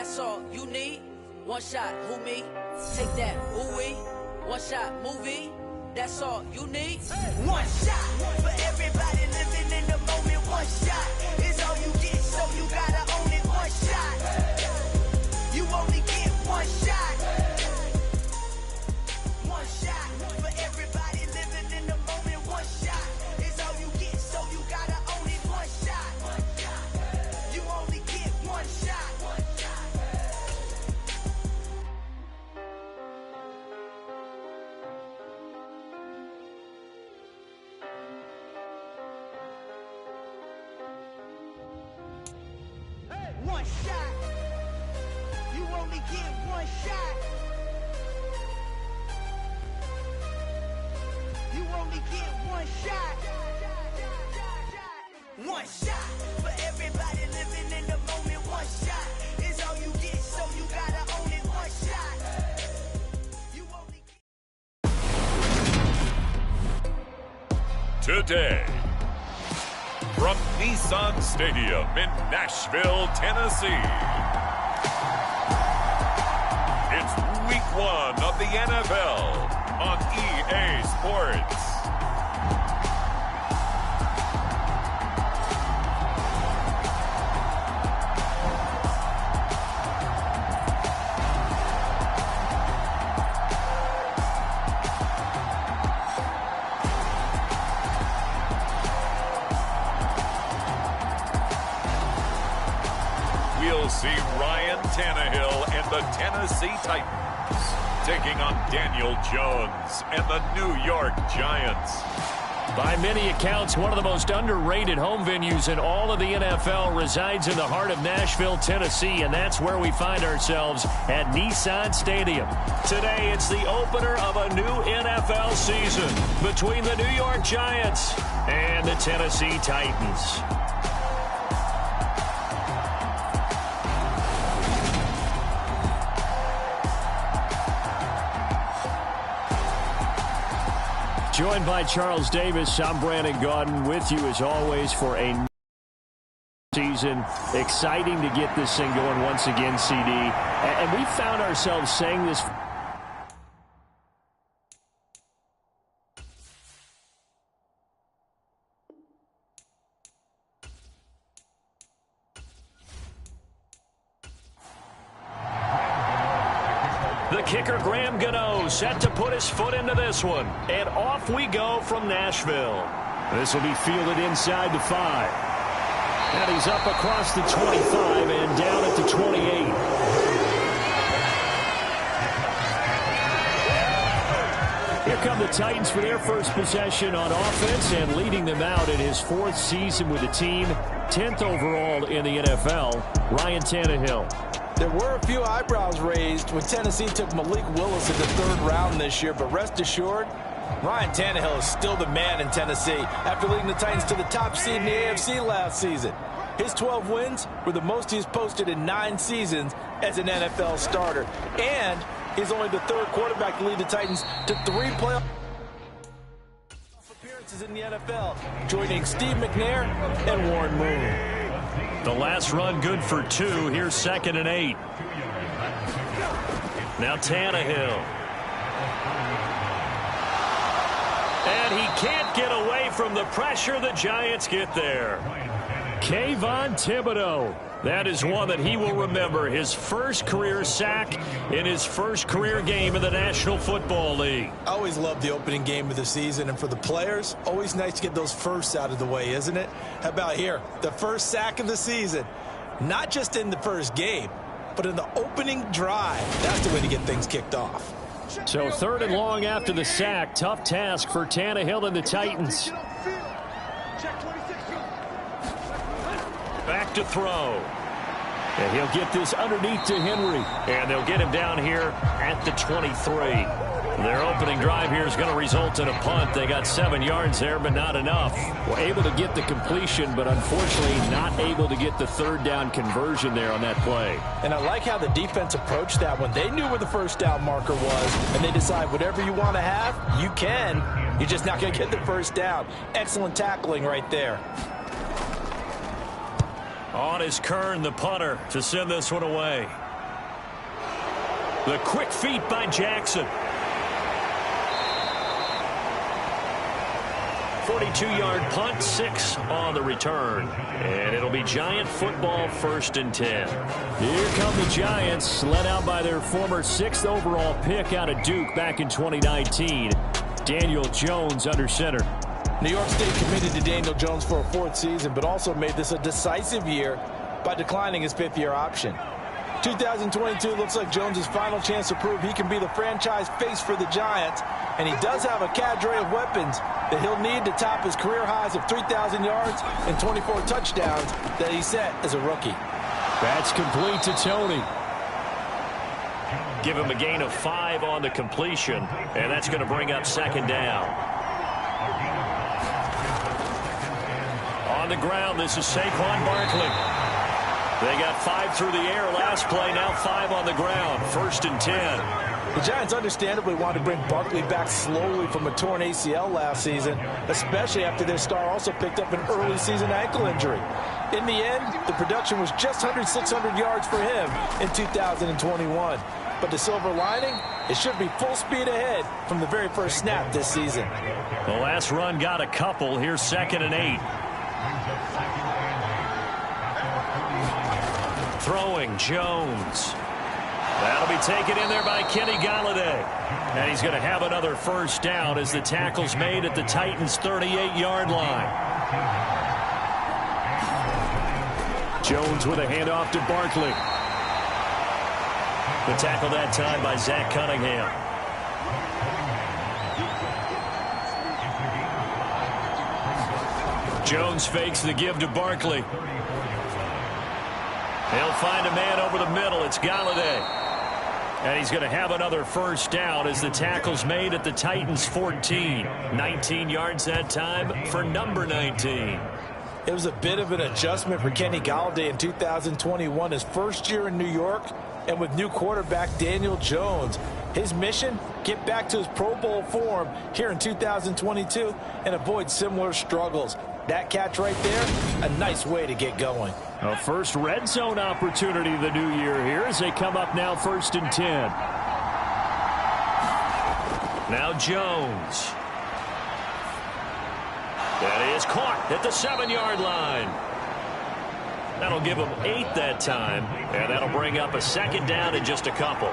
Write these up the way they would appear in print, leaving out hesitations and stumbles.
that's all you need. One shot, who me? Take that, ooh-wee. One shot, movie. That's all you need. One shot for everybody living in the moment. One shot is all you get, so you gotta own it. One shot. You only get one shot. One shot for everybody living in the moment. One shot is all you get, so you gotta own it. One shot. You only get one shot. One shot. You only get one shot. You only get one shot. One shot for everybody living in the moment. One shot is all you get, so you gotta own it. One shot. You only get. Today, from Nissan Stadium in Nashville, Tennessee, it's Week 1 of the NFL on EA Sports. We'll see Ryan Tannehill and the Tennessee Titans taking on Daniel Jones and the New York Giants. By many accounts, one of the most underrated home venues in all of the NFL resides in the heart of Nashville, Tennessee, and that's where we find ourselves at Nissan Stadium. Today, it's the opener of a new NFL season between the New York Giants and the Tennessee Titans. Joined by Charles Davis, I'm Brandon Gaudin with you as always for a season. Exciting to get this thing going once again, CD. And we found ourselves saying this. The kicker, Graham Gano, set to put his foot into this one. And off we go from Nashville. This will be fielded inside the 5. And he's up across the 25 and down at the 28. Here come the Titans for their first possession on offense, and leading them out in his 4th season with the team, 10th overall in the NFL, Ryan Tannehill. There were a few eyebrows raised when Tennessee took Malik Willis in the 3rd round this year, but rest assured, Ryan Tannehill is still the man in Tennessee after leading the Titans to the top seed in the AFC last season. His 12 wins were the most he's posted in 9 seasons as an NFL starter, and he's only the 3rd quarterback to lead the Titans to 3 playoff appearances in the NFL, joining Steve McNair and Warren Moon. The last run good for 2. Here's 2nd and 8. Now Tannehill. And he can't get away from the pressure. The Giants get there. Kayvon Thibodeau. That is one that he will remember. His first career sack in his first career game in the National Football League. I always love the opening game of the season, and for the players, always nice to get those firsts out of the way, isn't it? How about here? The first sack of the season. Not just in the first game, but in the opening drive. That's the way to get things kicked off. So 3rd and long after the sack. Tough task for Tannehill and the Titans. Back to throw. And he'll get this underneath to Henry. And they'll get him down here at the 23. Their opening drive here is going to result in a punt. They got 7 yards there, but not enough. Well, able to get the completion, but unfortunately not able to get the 3rd down conversion there on that play. And I like how the defense approached that one. They knew where the first down marker was, and they decide whatever you want to have, you can. You're just not going to get the first down. Excellent tackling right there. On is Kern, the punter, to send this one away. The quick feet by Jackson. 42-yard punt, 6 on the return. And it'll be Giant football, 1st and 10. Here come the Giants, led out by their former 6th overall pick out of Duke back in 2019. Daniel Jones under center. New York State committed to Daniel Jones for a 4th season, but also made this a decisive year by declining his 5th-year option. 2022 looks like Jones' final chance to prove he can be the franchise face for the Giants, and he does have a cadre of weapons that he'll need to top his career highs of 3,000 yards and 24 touchdowns that he set as a rookie. That's complete to Tony. Give him a gain of 5 on the completion, and that's going to bring up 2nd down. On the ground, this is Saquon Barkley. They got 5 through the air last play, now 5 on the ground. 1st and 10. The Giants understandably wanted to bring Barkley back slowly from a torn ACL last season, especially after their star also picked up an early season ankle injury. In the end, the production was just under 600 yards for him in 2021. But the silver lining, it should be full speed ahead from the very first snap this season. The last run got a couple. Here's 2nd and 8. Throwing, Jones. That'll be taken in there by Kenny Galladay. And he's going to have another 1st down as the tackle's made at the Titans' 38-yard line. Jones with a handoff to Barkley. The tackle that time by Zach Cunningham. Jones fakes the give to Barkley. He'll find a man over the middle. It's Galladay. And he's going to have another 1st down as the tackle's made at the Titans' 14. 19 yards that time for number 19. It was a bit of an adjustment for Kenny Galladay in 2021, his first year in New York, and with new quarterback Daniel Jones. His mission, get back to his Pro Bowl form here in 2022 and avoid similar struggles. That catch right there, a nice way to get going. A first red zone opportunity the new year here as they come up now 1st and 10. Now Jones. That is caught at the 7-yard line. That'll give him 8 that time, and that'll bring up a 2nd down in just a couple.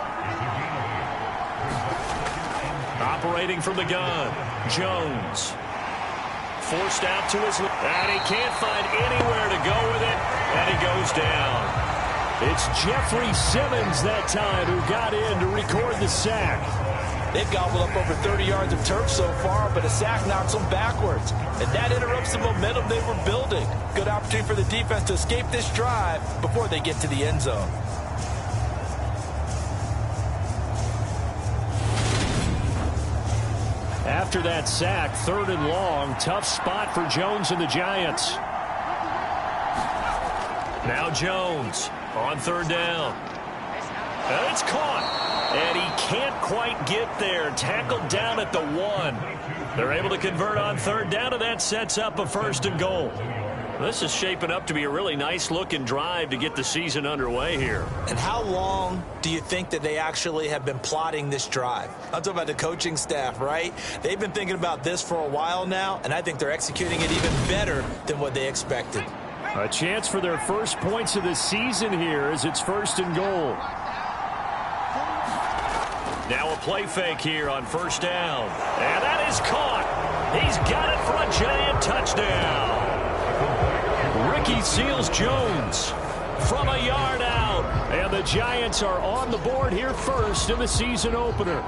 Operating from the gun, Jones. Forced out to his left, and he can't find anywhere to go with it, and he goes down. It's Jeffrey Simmons that time who got in to record the sack. They've gobbled up over 30 yards of turf so far, but a sack knocks them backwards, and that interrupts the momentum they were building. Good opportunity for the defense to escape this drive before they get to the end zone. After that sack, 3rd and long, tough spot for Jones and the Giants. Now Jones on 3rd down. And it's caught. And he can't quite get there. Tackled down at the 1. They're able to convert on 3rd down, and that sets up a 1st and goal. This is shaping up to be a really nice-looking drive to get the season underway here. And how long do you think that they actually have been plotting this drive? I'm talking about the coaching staff, right? They've been thinking about this for a while now, and I think they're executing it even better than what they expected. A chance for their first points of the season here as it's 1st and goal. Now a play fake here on 1st down. And that is caught. He's got it for a Giant touchdown. Ricky Seals-Jones from a yard out. And the Giants are on the board here first in the season opener.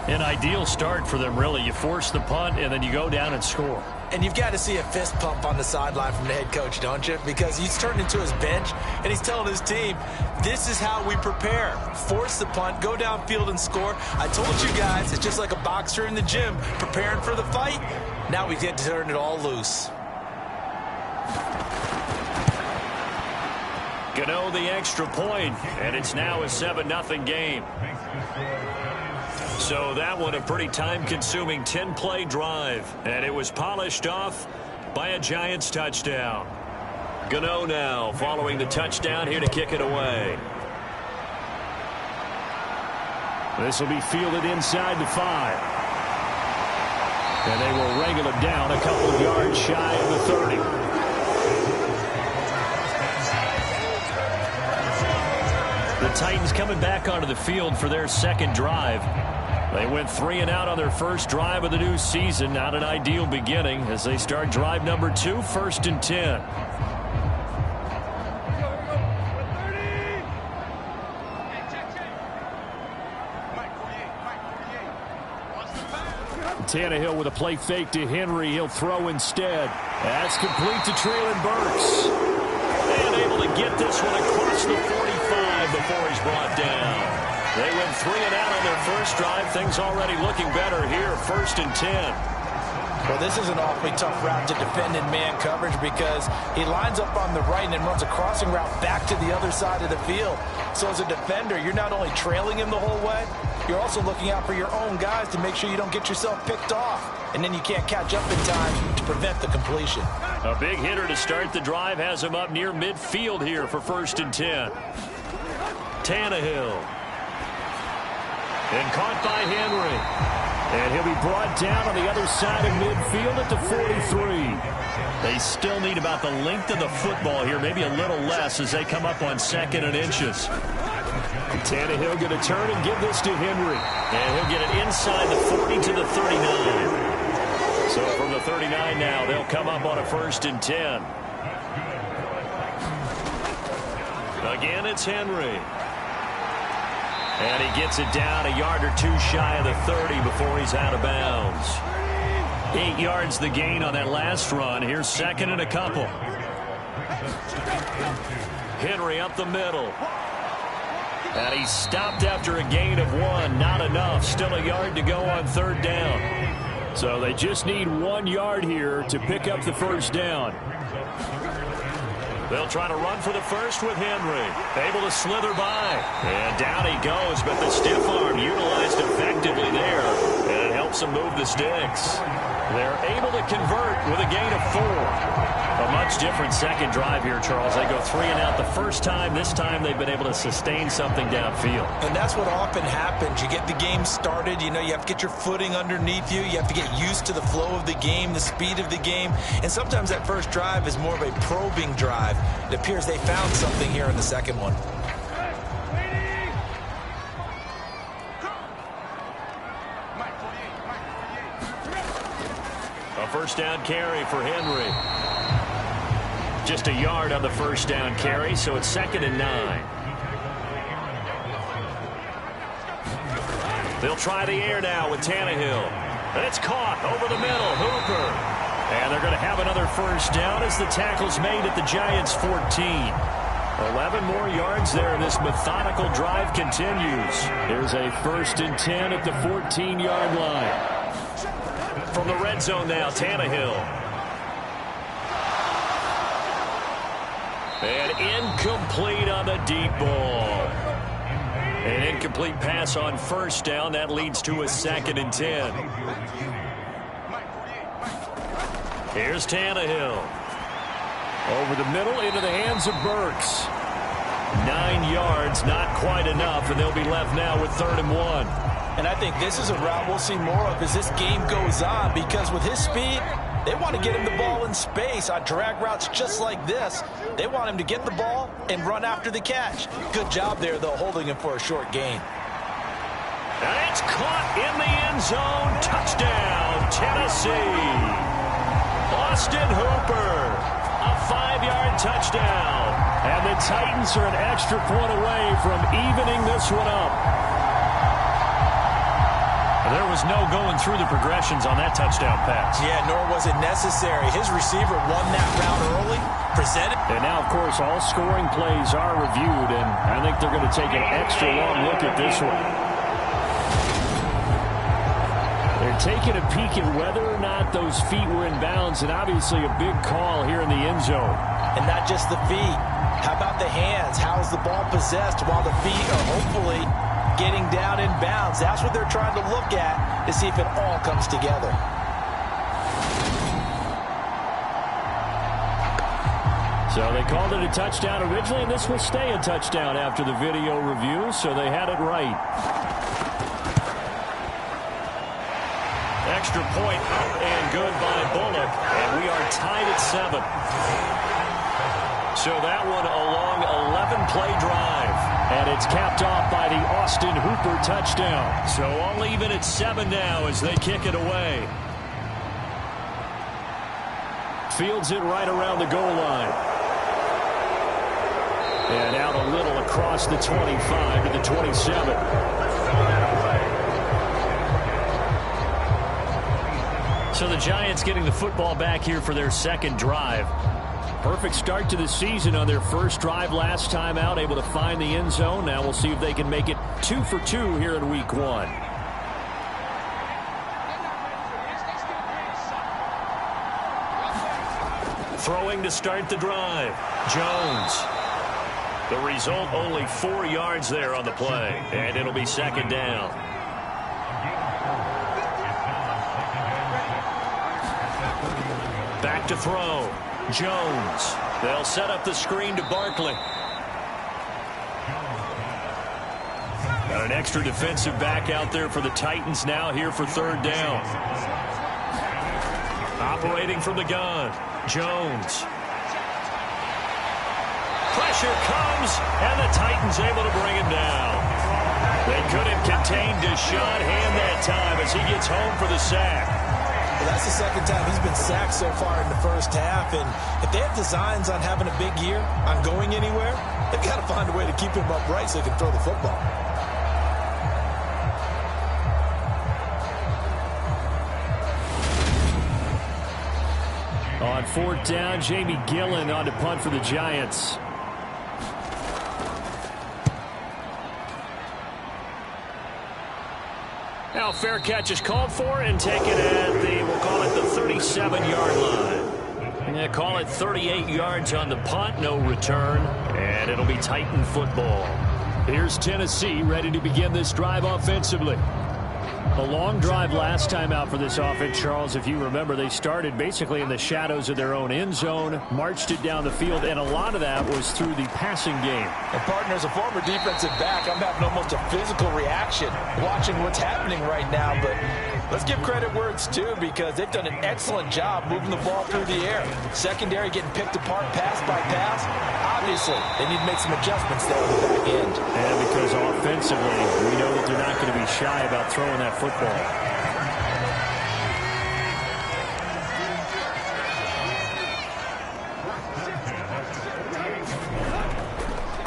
An ideal start for them, really. You force the punt, and then you go down and score. And you've got to see a fist pump on the sideline from the head coach, don't you? Because he's turned into his bench, and he's telling his team, this is how we prepare. Force the punt, go downfield and score. I told you guys, it's just like a boxer in the gym preparing for the fight. Now we get to turn it all loose. Gano the extra point, and it's now a 7-0 game. So that one a pretty time-consuming 10-play drive, and it was polished off by a Giants touchdown. Gano now following the touchdown here to kick it away. This will be fielded inside the 5. And they will wrangle it down a couple of yards shy of the 30. The Titans coming back onto the field for their second drive. They went 3 and out on their first drive of the new season. Not an ideal beginning as they start drive number 2, 1st and 10. Tannehill with a play fake to Henry. He'll throw instead. That's complete to Treylon Burks. And able to get this one across the 45 before he's brought down. They went 3 and out on their first drive. Things already looking better here. 1st and 10. Well, this is an awfully tough route to defend in man coverage because he lines up on the right and then runs a crossing route back to the other side of the field. So as a defender, you're not only trailing him the whole way, you're also looking out for your own guys to make sure you don't get yourself picked off. And then you can't catch up in time to prevent the completion. A big hitter to start the drive has him up near midfield here for 1st and 10. Tannehill. And caught by Henry. And he'll be brought down on the other side of midfield at the 43. They still need about the length of the football here, maybe a little less as they come up on 2nd and inches. Tannehill going to turn and give this to Henry. And he'll get it inside the 40 to the 39. So from the 39 now, they'll come up on a 1st and 10. Again, it's Henry. And he gets it down a yard or 2 shy of the 30 before he's out of bounds. 8 yards the gain on that last run. Here's 2nd and a couple. Henry up the middle. And he stopped after a gain of 1. Not enough. Still a yard to go on 3rd down. So they just need 1 yard here to pick up the 1st down. They'll try to run for the first with Henry. Able to slither by. And down he goes, but the stiff arm utilized effectively there. And it helps him move the sticks. They're able to convert with a gain of 4. A much different second drive here, Charles. They go 3 and out the first time. This time they've been able to sustain something downfield. And that's what often happens. You get the game started. You know, you have to get your footing underneath you. You have to get used to the flow of the game, the speed of the game. And sometimes that first drive is more of a probing drive. It appears they found something here in the second one. A 1st down carry for Henry. Just a yard on the 1st down carry, so it's 2nd and 9. They'll try the air now with Tannehill. It's caught over the middle. Hooper. And they're going to have another 1st down as the tackle's made at the Giants' 14. 11 more yards there, and this methodical drive continues. Here's a 1st and 10 at the 14-yard line. From the red zone now, Tannehill. And incomplete on the deep ball. An incomplete pass on 1st down. That leads to a 2nd and 10. Here's Tannehill. Over the middle into the hands of Burks. 9 yards, not quite enough, and they'll be left now with 3rd and 1. And I think this is a route we'll see more of as this game goes on, because with his speed, they want to get him the ball in space on drag routes just like this. They want him to get the ball and run after the catch. Good job there, though, holding him for a short gain. And it's caught in the end zone. Touchdown, Tennessee. Austin Hooper, a 5-yard touchdown. And the Titans are an extra point away from evening this one up. There was no going through the progressions on that touchdown pass. Yeah, nor was it necessary. His receiver won that route early, presented. And now, of course, all scoring plays are reviewed, and I think they're going to take an extra long look at this one. They're taking a peek at whether or not those feet were in bounds, and obviously a big call here in the end zone. And not just the feet. How about the hands? How is the ball possessed while the feet are hopefully getting down in bounds? That's what they're trying to look at to see if it all comes together. So they called it a touchdown originally, and this will stay a touchdown after the video review, so they had it right. extra point up and good by Bullock, and we are tied at 7. So that one a long 11-play drive, and it's capped off by the Austin Hooper touchdown. So all even at 7 now as they kick it away. Fields it right around the goal line. And out a little across the 25 to the 27. So the Giants getting the football back here for their second drive. Perfect start to the season on their first drive last time out, able to find the end zone. Now we'll see if they can make it 2 for 2 here in week 1. Throwing to start the drive. Jones. The result, only 4 yards there on the play, and it'll be second down. Back to throw. Jones. They'll set up the screen to Barkley. Got an extra defensive back out there for the Titans now here for third down. Operating from the gun. Jones. Pressure comes, and the Titans able to bring him down. They couldn't contain Deshaun Hand that time as he gets home for the sack. Well, that's the second time he's been sacked so far in the first half, and if they have designs on having a big year, on going anywhere, they've got to find a way to keep him upright so he can throw the football. On fourth down, Jamie Gillen on to punt for the Giants. Now fair catch is called for and taken at the, we'll call it the 37-yard line. Yeah, call it 38 yards on the punt, no return, and it'll be Titan football. Here's Tennessee ready to begin this drive offensively. A long drive last time out for this offense, Charles. If you remember, they started basically in the shadows of their own end zone, marched it down the field, and a lot of that was through the passing game. And partner, as a former defensive back, I'm having almost a physical reaction watching what's happening right now. But let's give credit where it's due, because they've done an excellent job moving the ball through the air. Secondary getting picked apart pass by pass. Obviously, they need to make some adjustments there on the back end. And because offensively, we know that they're not going to be shy about throwing that football.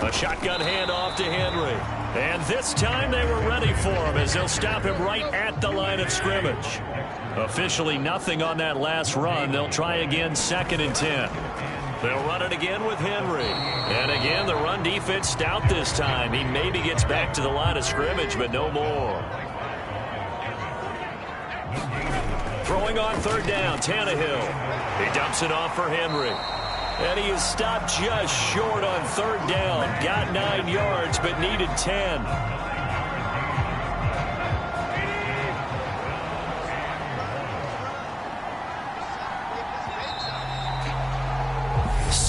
A shotgun handoff to Henry. And this time they were ready for him as they'll stop him right at the line of scrimmage. Officially nothing on that last run. They'll try again, 2nd and 10. They'll run it again with Henry. And again, the run defense stout this time. He maybe gets back to the line of scrimmage, but no more. Throwing on third down, Tannehill. He dumps it off for Henry. And he is stopped just short on third down. Got 9 yards, but needed 10.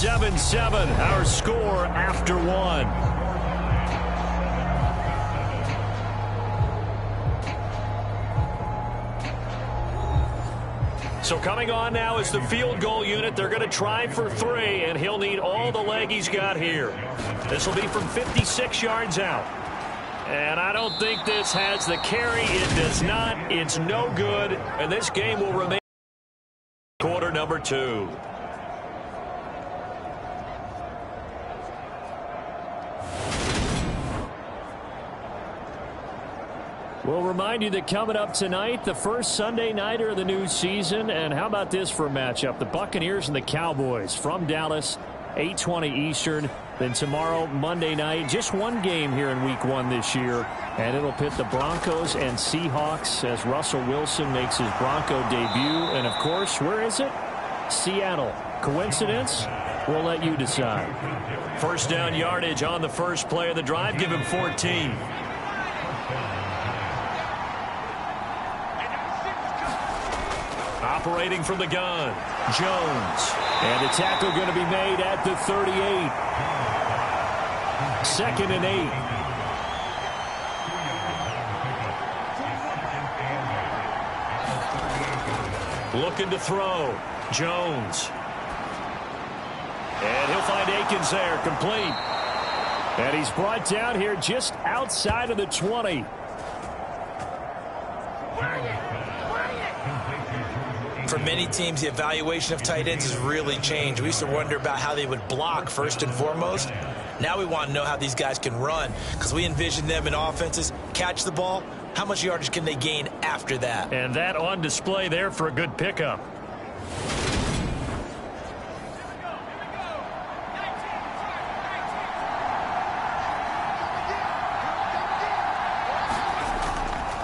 7-7, our score after 1. So coming on now is the field goal unit. They're going to try for 3, and he'll need all the leg he's got here. This will be from 56 yards out. And I don't think this has the carry. It does not. It's no good. And this game will remain quarter number 2. We'll remind you that coming up tonight, the first Sunday nighter of the new season. And how about this for a matchup? The Buccaneers and the Cowboys from Dallas, 8:20 Eastern. Then tomorrow, Monday night, just one game here in week 1 this year. And it'll pit the Broncos and Seahawks as Russell Wilson makes his Bronco debut. And, of course, where is it? Seattle. Coincidence? We'll let you decide. First down yardage on the first play of the drive. Give him 14. Operating from the gun, Jones. And the tackle going to be made at the 38. 2nd and 8. Looking to throw. Jones. And he'll find Akins there, complete. And he's brought down here just outside of the 20. For many teams, the evaluation of tight ends has really changed. We used to wonder about how they would block first and foremost. Now we want to know how these guys can run, because we envision them in offenses catch the ball. How much yardage can they gain after that? And that on display there for a good pickup.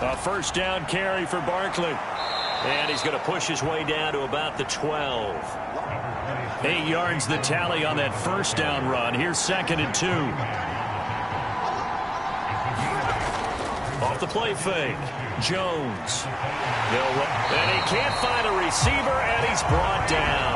A first down carry for Barkley. And he's going to push his way down to about the 12. 8 yards the tally on that first down run. Here's 2nd and 2. Off the play fake. Jones. And he can't find a receiver, and he's brought down.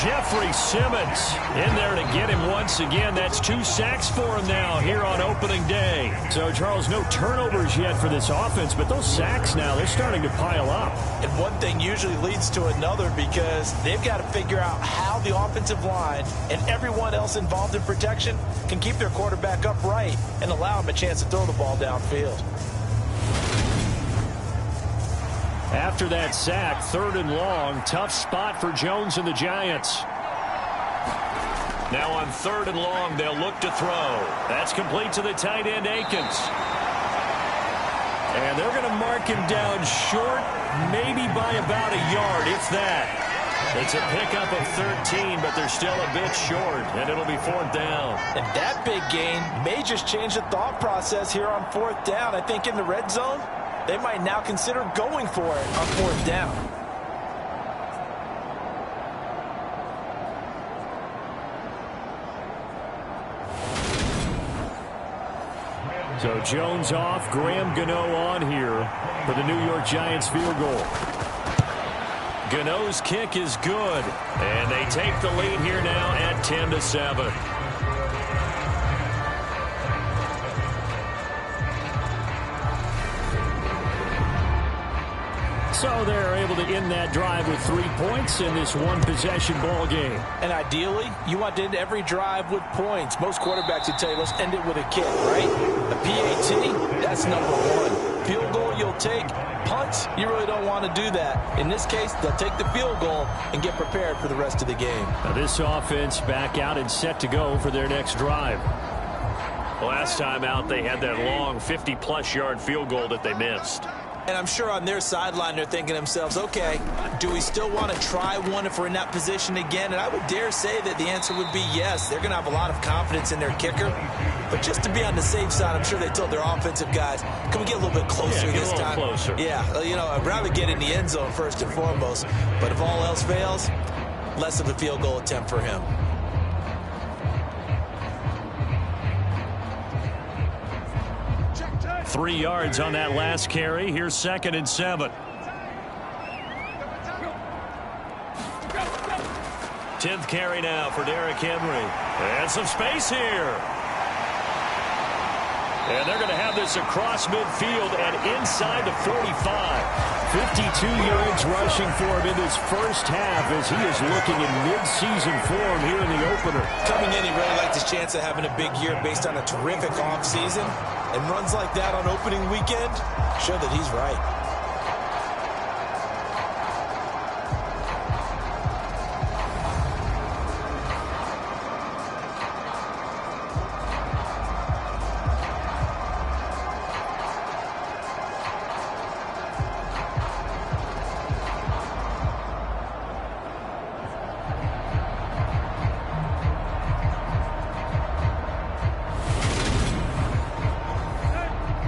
Jeffrey Simmons in there to get him once again. That's 2 sacks for him now here on opening day. So, Charles, no turnovers yet for this offense, but those sacks now, they're starting to pile up. And one thing usually leads to another, because they've got to figure out how the offensive line and everyone else involved in protection can keep their quarterback upright and allow him a chance to throw the ball downfield. After that sack, 3rd and long, tough spot for Jones and the Giants. Now on 3rd and long, they'll look to throw. That's complete to the tight end, Akins. And they're going to mark him down short, maybe by about a yard, if that. It's a pickup of 13, but they're still a bit short, and it'll be 4th down. And that big gain may just change the thought process here on 4th down. I think in the red zone, they might now consider going for it on 4th down. So Jones off, Graham Gano on here for the New York Giants field goal. Gano's kick is good, and they take the lead here now at 10-7. So they're able to end that drive with 3 points in this one-possession ball game. And ideally, you want to end every drive with points. Most quarterbacks would tell you, let's end it with a kick, right? A PAT, that's number 1. Field goal you'll take. Punts, you really don't want to do that. In this case, they'll take the field goal and get prepared for the rest of the game. Now this offense back out and set to go for their next drive. Last time out, they had that long 50-plus yard field goal that they missed. And I'm sure on their sideline they're thinking to themselves, okay, do we still want to try one if we're in that position again? And I would dare say that the answer would be yes. They're going to have a lot of confidence in their kicker. But just to be on the safe side, I'm sure they told their offensive guys, can we get a little bit closer this time? Closer. Yeah, you know, I'd rather get in the end zone first and foremost. But if all else fails, less of a field goal attempt for him. Three yards on that last carry. Here's 2nd and 7. 10th carry now for Derrick Henry. And some space here. And they're going to have this across midfield and inside the 45. 52 yards rushing for him in this first half as he is looking in mid-season form here in the opener. Coming in, he really liked his chance of having a big year based on a terrific offseason. And runs like that on opening weekend show that he's right.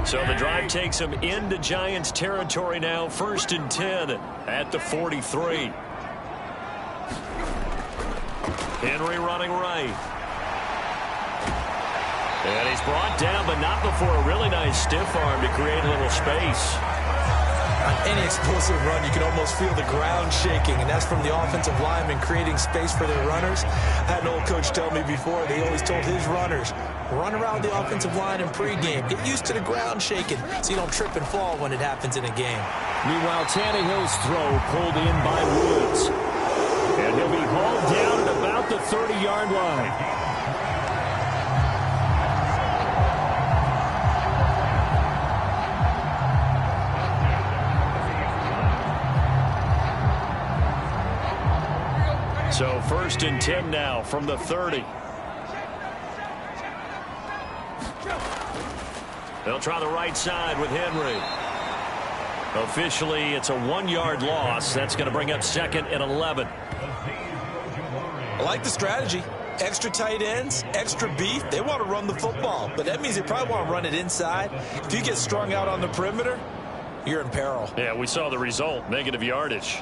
So the drive takes him into Giants territory now. 1st and 10 at the 43. Henry running right. And he's brought down, but not before a really nice stiff arm to create a little space. On any explosive run, you can almost feel the ground shaking, and that's from the offensive linemen creating space for their runners. I had an old coach tell me before, they always told his runners, run around the offensive line in pregame. Get used to the ground shaking so you don't trip and fall when it happens in a game. Meanwhile, Tannehill's throw pulled in by Woods. And he'll be hauled down at about the 30-yard line. So 1st and 10 now from the 30. They'll try the right side with Henry. Officially, it's a 1-yard loss. That's going to bring up 2nd and 11. I like the strategy. Extra tight ends, extra beef. They want to run the football, but that means they probably want to run it inside. If you get strung out on the perimeter, you're in peril. Yeah, we saw the result, negative yardage.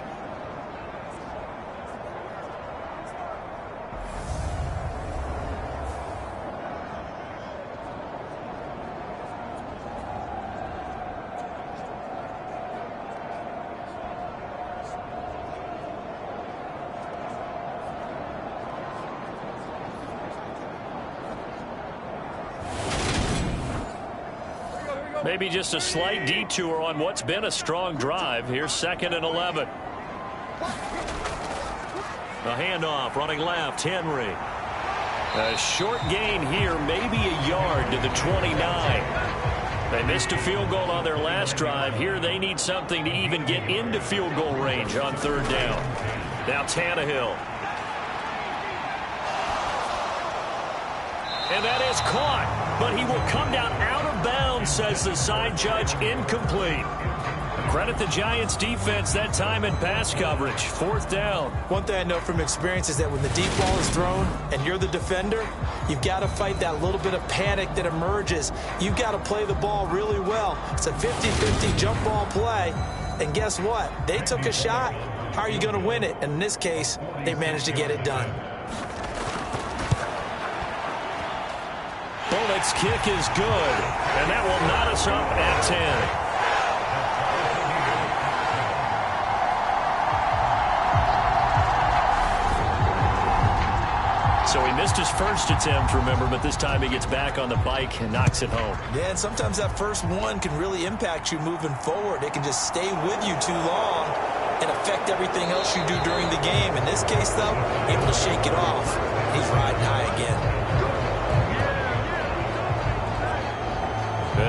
Maybe just a slight detour on what's been a strong drive. Here's 2nd and 11. A handoff running left, Henry. A short gain here, maybe a yard to the 29. They missed a field goal on their last drive. Here they need something to even get into field goal range on 3rd down. Now Tannehill. And that is caught, but he will come down out of bounds, says the side judge. Incomplete. Credit the Giants defense that time in pass coverage. 4th down. One thing I know from experience is that when the deep ball is thrown and you're the defender, you've got to fight that little bit of panic that emerges. You've got to play the ball really well. It's a 50-50 jump ball play, and guess what? They took a shot. How are you going to win it? And in this case, they managed to get it done. Bullock's kick is good, and that will knot us up at 10. So he missed his first attempt, remember, but this time he gets back on the bike and knocks it home. Yeah, and sometimes that first one can really impact you moving forward. It can just stay with you too long and affect everything else you do during the game. In this case, though, able to shake it off. He's riding high again.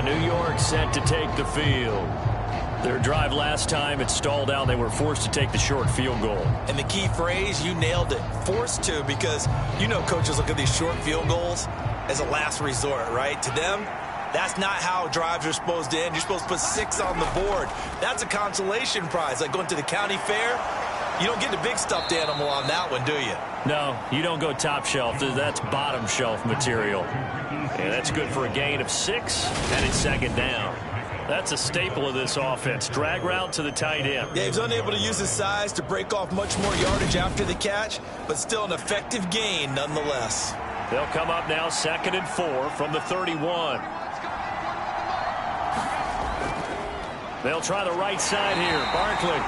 New York set to take the field. Their drive last time, it stalled out. They were forced to take the short field goal. And the key phrase, you nailed it. Forced to, because you know coaches look at these short field goals as a last resort, right? To them, that's not how drives are supposed to end. You're supposed to put 6 on the board. That's a consolation prize. Like going to the county fair, you don't get the big stuffed animal on that one, do you? No, you don't go top shelf. That's bottom shelf material. And that's good for a gain of 6, and it's 2nd down. That's a staple of this offense. Drag route to the tight end. Yeah, he's unable to use his size to break off much more yardage after the catch, but still an effective gain nonetheless. They'll come up now 2nd and 4 from the 31. They'll try the right side here. Barkley.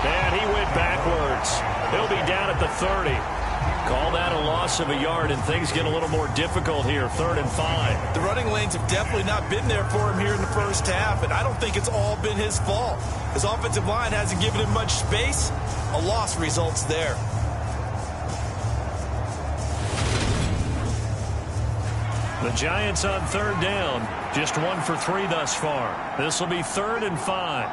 And he went backwards. He'll be down at the 30. Call that a loss of a yard, and things get a little more difficult here. 3rd and 5. The running lanes have definitely not been there for him here in the first half, and I don't think it's all been his fault. His offensive line hasn't given him much space. A loss results there. The Giants on 3rd down. Just 1 for 3 thus far. This will be 3rd and 5.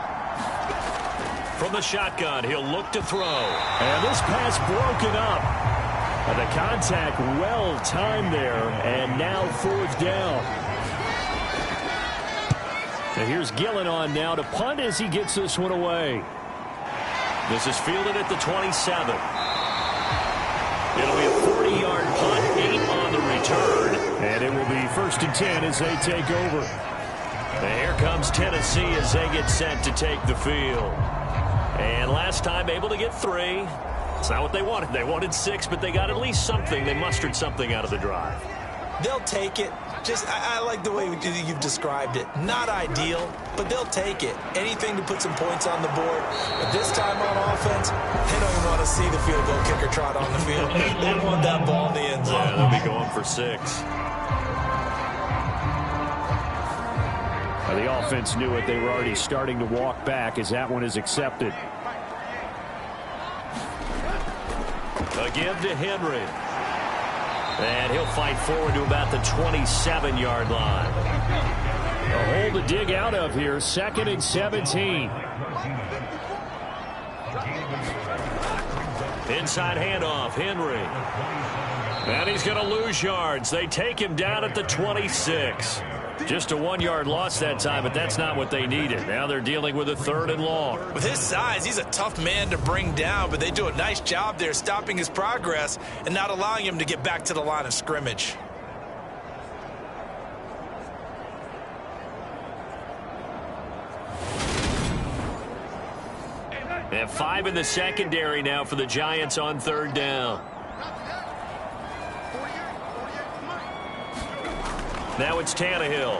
From the shotgun, he'll look to throw. And this pass broken up. And the contact well timed there. And now 4th down. And here's Gillen on now to punt as he gets this one away. This is fielded at the 27. It'll be a 40-yard punt, 8 on the return. And it will be 1st and 10 as they take over. And here comes Tennessee as they get set to take the field. And last time able to get 3. It's not what they wanted. They wanted 6, but they got at least something. They mustered something out of the drive. They'll take it. I like the way you've described it. Not ideal, but they'll take it. Anything to put some points on the board. But this time on offense, they don't even want to see the field goal kicker trot on the field. They want that ball in the end zone. Yeah, they'll be going for 6. The offense knew it. They were already starting to walk back as that one is accepted. A give to Henry. And he'll fight forward to about the 27-yard line. A hole to dig out of here. 2nd and 17. Inside handoff, Henry. And he's going to lose yards. They take him down at the 26. Just a 1-yard loss that time, but that's not what they needed. Now they're dealing with a 3rd and long. With his size, he's a tough man to bring down, but they do a nice job there stopping his progress and not allowing him to get back to the line of scrimmage. And 5 in the secondary now for the Giants on 3rd down. Now it's Tannehill.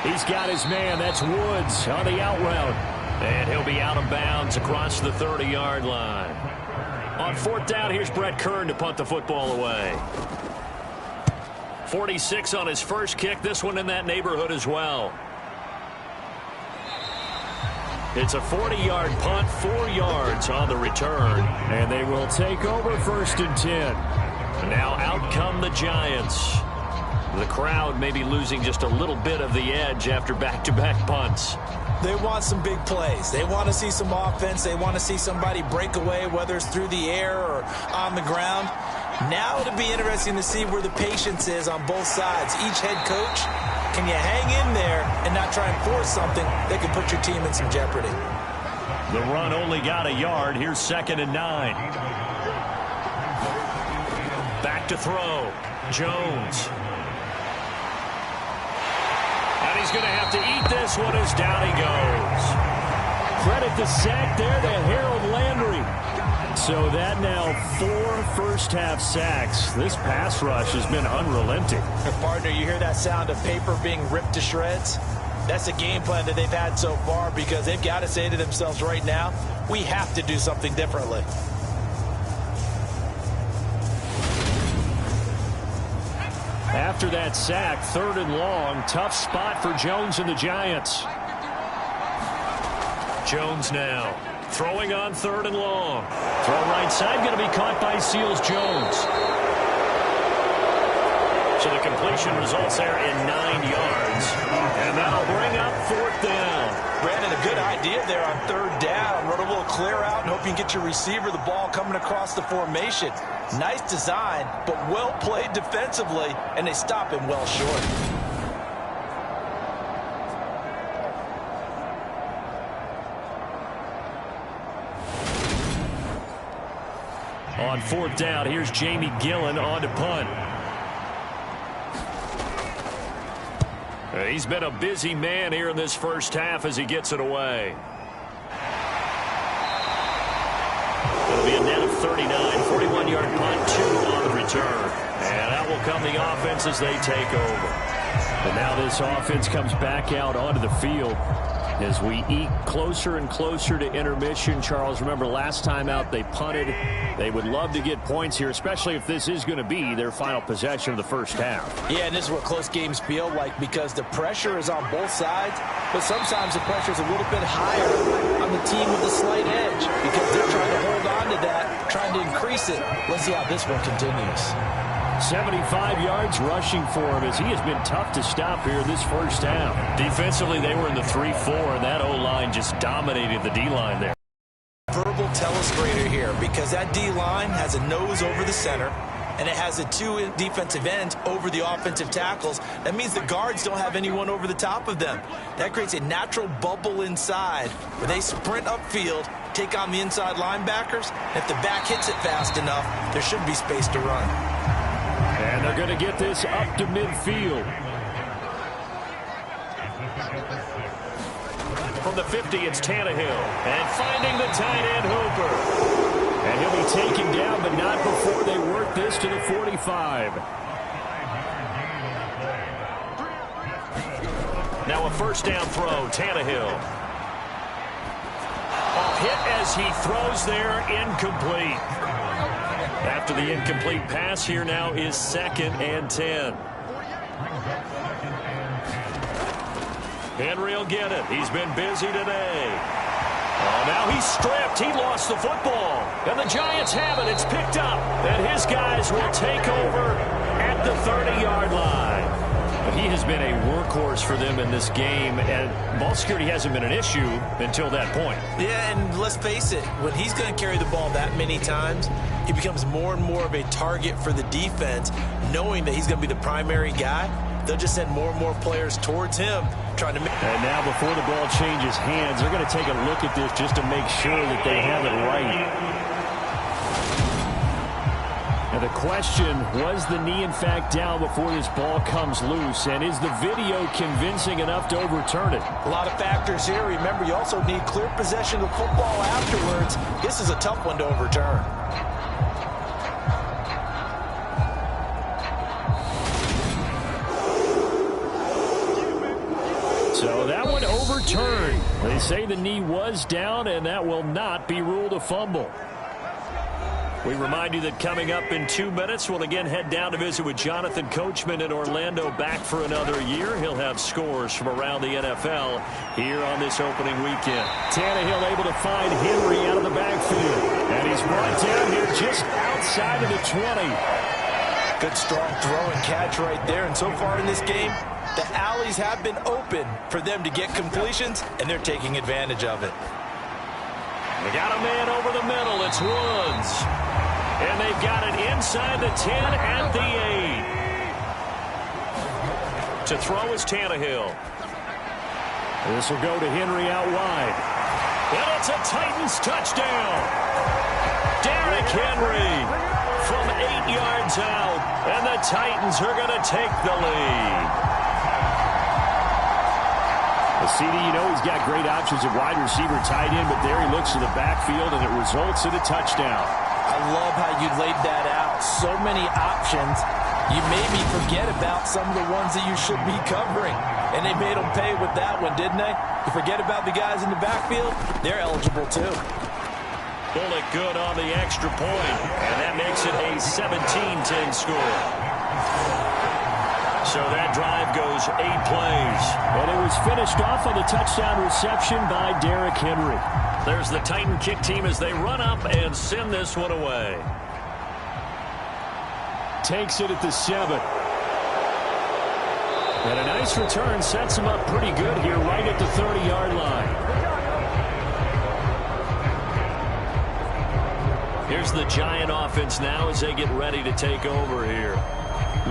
He's got his man. That's Woods on the out route. And he'll be out of bounds across the 30-yard line. On 4th down, here's Brett Kern to punt the football away. 46 on his first kick. This one in that neighborhood as well. It's a 40-yard punt, 4 yards on the return. And they will take over 1st and 10. Now out come the Giants. The crowd may be losing just a little bit of the edge after back-to-back punts. They want some big plays. They want to see some offense. They want to see somebody break away, whether it's through the air or on the ground. Now it'll be interesting to see where the patience is on both sides. Each head coach, can you hang in there and not try and force something that can put your team in some jeopardy? The run only got a yard. Here's 2nd and 9. Back to throw. Jones. And he's going to have to eat this one as down he goes. Credit the sack there to Harold Landry. So that now 4 first-half sacks. This pass rush has been unrelenting. Partner, you hear that sound of paper being ripped to shreds? That's the game plan that they've had so far because they've got to say to themselves right now, we have to do something differently. After that sack, 3rd and long, tough spot for Jones and the Giants. Jones now throwing on 3rd and long. Throw right side, going to be caught by Seals-Jones. So the completion results there in 9 yards. And that'll bring up 4th down. Brandon, a good idea there on 3rd down. Run a little clear out and hope you can get your receiver the ball coming across the formation. Nice design, but well played defensively, and they stop him well short. On 4th down, here's Jamie Gillen on to punt. He's been a busy man here in this first half as he gets it away. It'll be a net of 39, 41-yard punt, 2 on the return. And out will come the offense as they take over. But now this offense comes back out onto the field as we eke closer and closer to intermission. Charles, remember last time out they punted. They would love to get points here, especially if this is going to be their final possession of the first half. Yeah, and this is what close games feel like because the pressure is on both sides, but sometimes the pressure is a little bit higher on the team with a slight edge because they're trying to hold on to that, trying to increase it. Let's see how this one continues. 75 yards rushing for him as he has been tough to stop here in this first half. Defensively, they were in the 3-4, and that O-line just dominated the D-line there. Verbal telestrator here because that D-line has a nose over the center and it has the 2 defensive ends over the offensive tackles. That means the guards don't have anyone over the top of them. That creates a natural bubble inside where they sprint upfield, take on the inside linebackers. And if the back hits it fast enough, there should be space to run. And they're going to get this up to midfield. From the 50, it's Tannehill. And finding the tight end Hooper. And he'll be taken down, but not before they work this to the 45. Now a first down throw, Tannehill. Hit as he throws there, incomplete. After the incomplete pass, here now is 2nd and 10. Henry will get it. He's been busy today. Oh, now he's stripped. He lost the football. And the Giants have it. It's picked up. And his guys will take over at the 30-yard line. He has been a workhorse for them in this game, and ball security hasn't been an issue until that point. Yeah, and let's face it, when he's going to carry the ball that many times, he becomes more and more of a target for the defense, knowing that he's going to be the primary guy. They'll just send more and more players towards him, trying to make. And now before the ball changes hands, they're going to take a look at this just to make sure that they have it right. And the question, was the knee in fact down before this ball comes loose? And is the video convincing enough to overturn it? A lot of factors here. Remember, you also need clear possession of the football afterwards. This is a tough one to overturn. So that one overturned. They say the knee was down, and that will not be ruled a fumble. We remind you that coming up in 2 minutes, we'll again head down to visit with Jonathan Coachman in Orlando, back for another year. He'll have scores from around the NFL here on this opening weekend. Tannehill able to find Henry out of the backfield. And he's brought down here just outside of the 20. Good strong throw and catch right there. And so far in this game, the alleys have been open for them to get completions, and they're taking advantage of it. They got a man over the middle. It's Woods. And they've got it inside the 10 at the 8. To throw is Tannehill. This will go to Henry out wide. And it's a Titans touchdown. Derrick Henry from 8 yards out. And the Titans are going to take the lead. CD, you know, he's got great options at wide receiver, tight end, but there he looks to the backfield, and it results in a touchdown. I love how you laid that out. So many options. You maybe forget about some of the ones that you should be covering. And they made them pay with that one, didn't they? You forget about the guys in the backfield, they're eligible too. Bullock good on the extra point, and that makes it a 17-10 score. So that drive goes 8 plays. And it was finished off on the touchdown reception by Derrick Henry. There's the Titan kick team as they run up and send this one away. Takes it at the 7. And a nice return sets him up pretty good here right at the 30-yard line. Here's the Giant offense now as they get ready to take over here.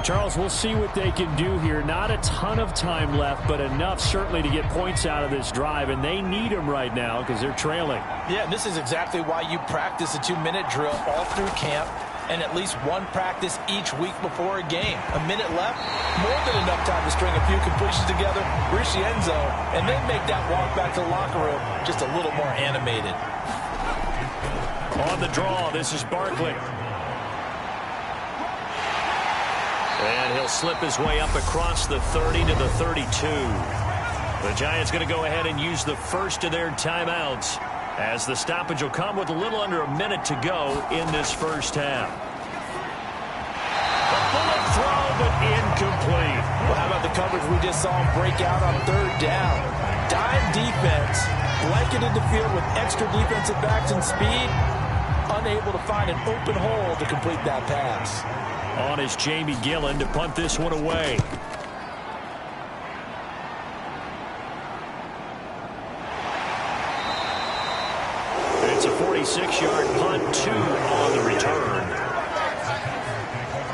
Charles, we'll see what they can do here. Not a ton of time left, but enough certainly to get points out of this drive, and they need them right now because they're trailing. Yeah, this is exactly why you practice a 2-minute drill all through camp and at least one practice each week before a game. A minute left, more than enough time to string a few completions together, reach the end zone, and then make that walk back to the locker room just a little more animated. On the draw, this is Barkley. And he'll slip his way up across the 30 to the 32. The Giants going to go ahead and use the first of their timeouts as the stoppage will come with a little under a minute to go in this first half. A bullet throw, but incomplete. Well, how about the coverage we just saw him break out on 3rd down? Dime defense, blanketed the field with extra defensive backs and speed, unable to find an open hole to complete that pass. On is Jamie Gillen to punt this one away. It's a 46-yard punt, 2 on the return.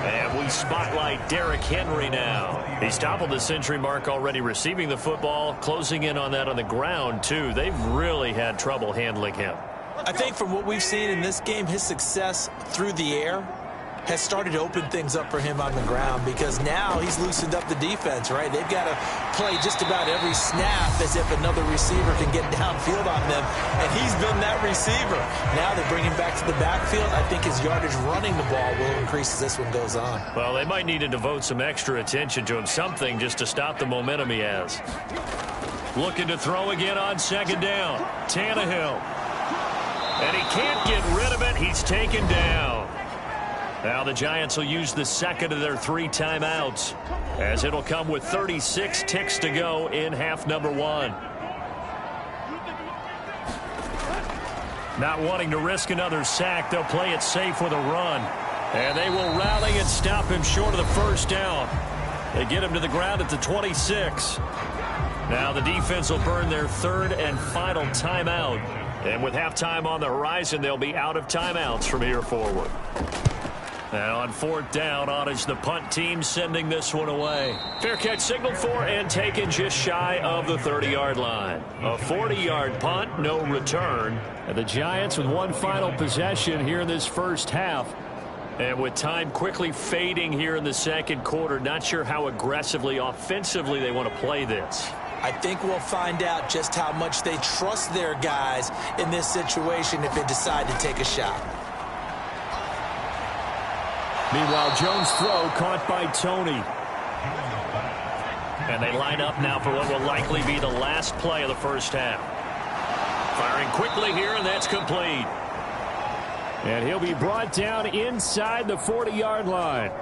And we spotlight Derrick Henry now. He's toppled the century mark already receiving the football, closing in on that on the ground, too. They've really had trouble handling him. I think from what we've seen in this game, his success through the air has started to open things up for him on the ground, because now he's loosened up the defense, right? They've got to play just about every snap as if another receiver can get downfield on them, and he's been that receiver. Now they bring him back to the backfield. I think his yardage running the ball will increase as this one goes on. Well, they might need to devote some extra attention to him, something just to stop the momentum he has. Looking to throw again on second down. Tannehill. And he can't get rid of it. He's taken down. Now the Giants will use the second of their 3 timeouts, as it'll come with 36 ticks to go in half number 1. Not wanting to risk another sack, they'll play it safe with a run. And they will rally and stop him short of the first down. They get him to the ground at the 26. Now the defense will burn their 3rd and final timeout. And with halftime on the horizon, they'll be out of timeouts from here forward. Now on 4th down, on is the punt team sending this one away. Fair catch signaled for and taken just shy of the 30-yard line. A 40-yard punt, no return. And the Giants with one final possession here in this first half. And with time quickly fading here in the second quarter, not sure how aggressively, offensively they want to play this. I think we'll find out just how much they trust their guys in this situation if they decide to take a shot. Meanwhile, Jones' throw caught by Tony. And they line up now for what will likely be the last play of the first half. Firing quickly here, and that's complete. And he'll be brought down inside the 40-yard line.